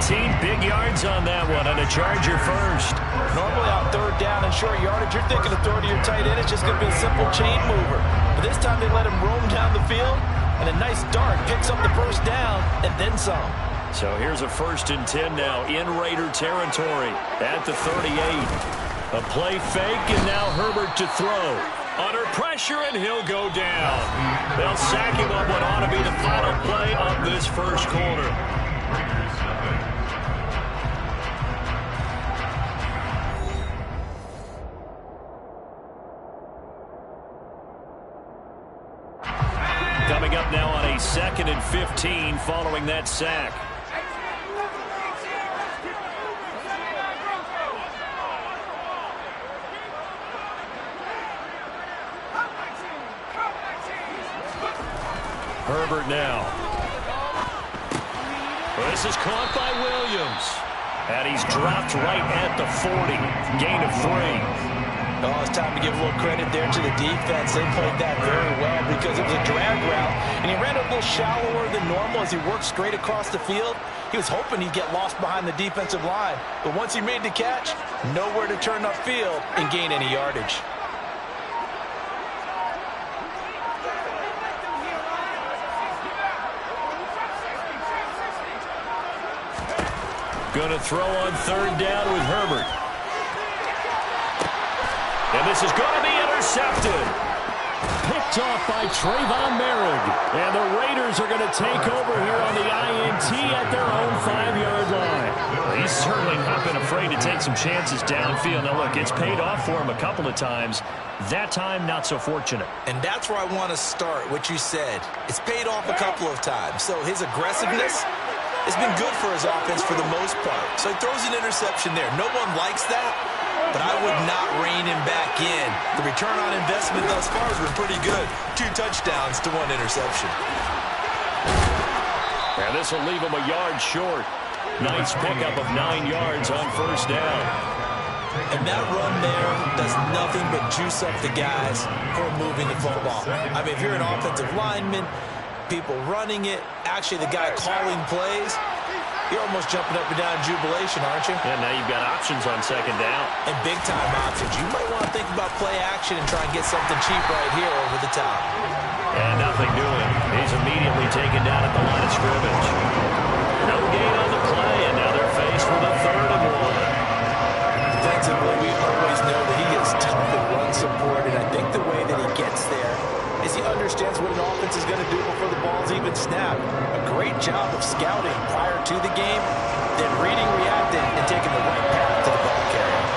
D: 18 big yards on that one, and a Charger 1st.
E: Normally on 3rd down and short yardage, you're thinking of throw to your tight end. It's just going to be a simple chain mover. But this time they let him roam down the field, and a nice dart picks up the 1st down and then some.
D: So here's a 1st and 10 now in Raider territory at the 38. A play fake, and now Herbert to throw. Under pressure, and he'll go down. They'll sack him on what ought to be the final play of this 1st quarter. Coming up now on a 2nd and 15 following that sack. Herbert now. This is caught by Williams. And he's dropped right at the 40. Gain of 3.
E: Oh, it's time to give a little credit there to the defense. They played that very well because it was a drag route. And he ran a little shallower than normal as he worked straight across the field. He was hoping he'd get lost behind the defensive line. But once he made the catch, nowhere to turn upfield and gain any yardage.
D: Going to throw on 3rd down with Herbert. And this is going to be intercepted. Picked off by Trayvon Merrick. And the Raiders are going to take over here on the INT at their own 5-yard line. Well, he's certainly not been afraid to take some chances downfield. Now, look, it's paid off for him a couple of times. That time, not so fortunate.
E: And that's where I want to start, what you said. It's paid off a couple of times. So his aggressiveness has been good for his offense for the most part. So he throws an interception there. No one likes that, but I would not rein him back in. The return on investment thus far has been pretty good. 2 touchdowns to 1 interception.
D: And this will leave him a yard short. Nice pickup of 9 yards on 1st down.
E: And that run there does nothing but juice up the guys who are moving the football. I mean, if you're an offensive lineman, people running it, actually the guy calling plays, you're almost jumping up and down in jubilation, aren't you?
D: Yeah, now you've got options on 2nd down.
E: And big-time options. You might want to think about play action and try and get something cheap right here over the top.
D: And nothing doing. He's immediately taken down at the line of scrimmage. No gain on the play, and now they're faced with a 3rd and 1.
E: Defensively, we always know that he is tough in run support, and I think the way that he gets there is he understands understands what an offense is going to do before the ball's even snapped. A great job of scouting prior to the game, then reading, reacting, and taking the right path to the ball carrier.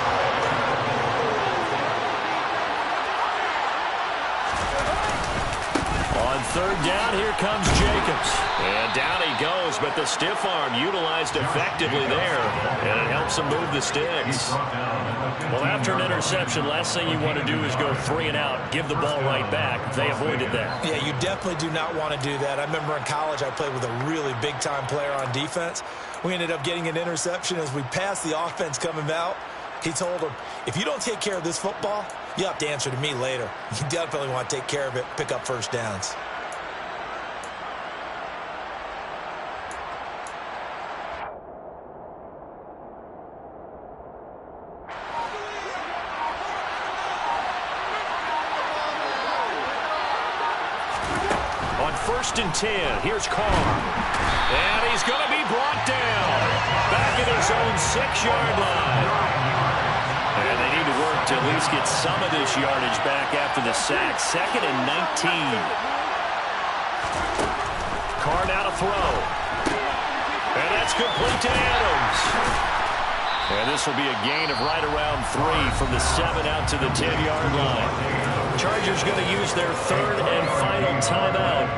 D: On third down, here comes Jacobs. And down he goes, but the stiff arm utilized effectively there, and it helps him move the sticks. Well, after an interception, last thing you want to do is go 3 and out, give the ball right back. They avoided that.
E: Yeah, you definitely do not want to do that. I remember in college I played with a really big-time player on defense. We ended up getting an interception as we passed the offense coming out. He told him, if you don't take care of this football, you have to answer to me later. You definitely want to take care of it, pick up first downs.
D: On 1st and 10, here's Carr. And he's going to be brought down. Back at his own 6-yard line. And they need to work to at least get some of this yardage back after the sack. 2nd and 19. Carr now to throw. And that's complete to Adams. And this will be a gain of right around 3 from the 7 out to the 10-yard line. Chargers going to use their 3rd and final timeout.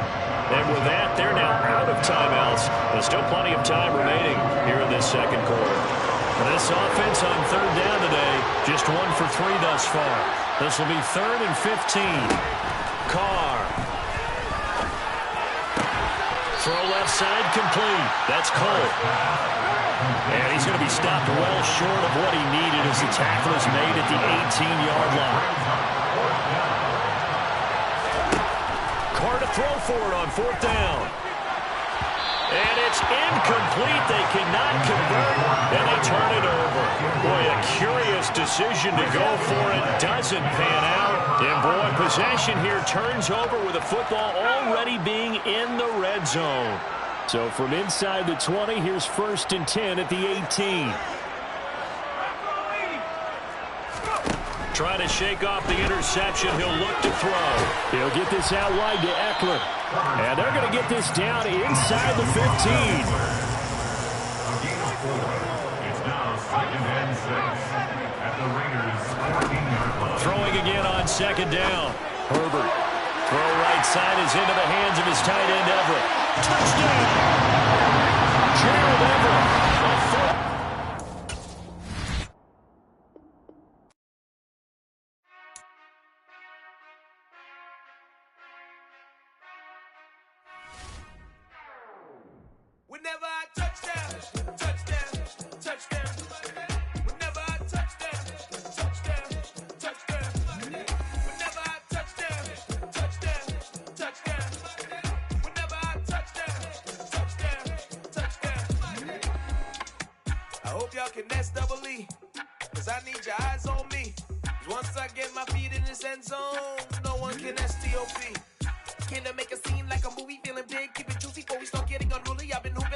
D: And with that, they're now out of timeouts. There's still plenty of time remaining here in this second quarter. This offense on 3rd down today, just 1 for 3 thus far. This will be 3rd and 15. Carr. Throw left side complete. That's Cole. And he's going to be stopped well short of what he needed as the tackle is made at the 18-yard line. Carr to throw for it on 4th down. And it's incomplete. They cannot convert, and they turn it over. Boy, a curious decision to go for it. Doesn't pan out. And, boy, possession here turns over with the football already being in the red zone. So from inside the 20, here's 1st and 10 at the 18. Trying to shake off the interception. He'll look to throw. He'll get this out wide to Eckler. And they're going to get this down inside the 15.
F: It's now 2nd and 6 at the Raiders' 14-yard line.
D: Throwing again on 2nd down. Herbert. Throw right side is into the hands of his tight end, Everett. Touchdown! Gerald Everett.
A: Whenever I touchdown, touchdown, touchdown. Whenever I touchdown, touchdown, touchdown. Whenever I touchdown, touchdown, touchdown. Whenever I touchdown, touchdown, touchdown. I hope y'all can S-double-E, cause I need your eyes on me. Once I get my feet in this end zone, no one can S-T-O-P. Can I make a scene like a movie, feeling big, keep it juicy before we start getting unruly? I've been hooping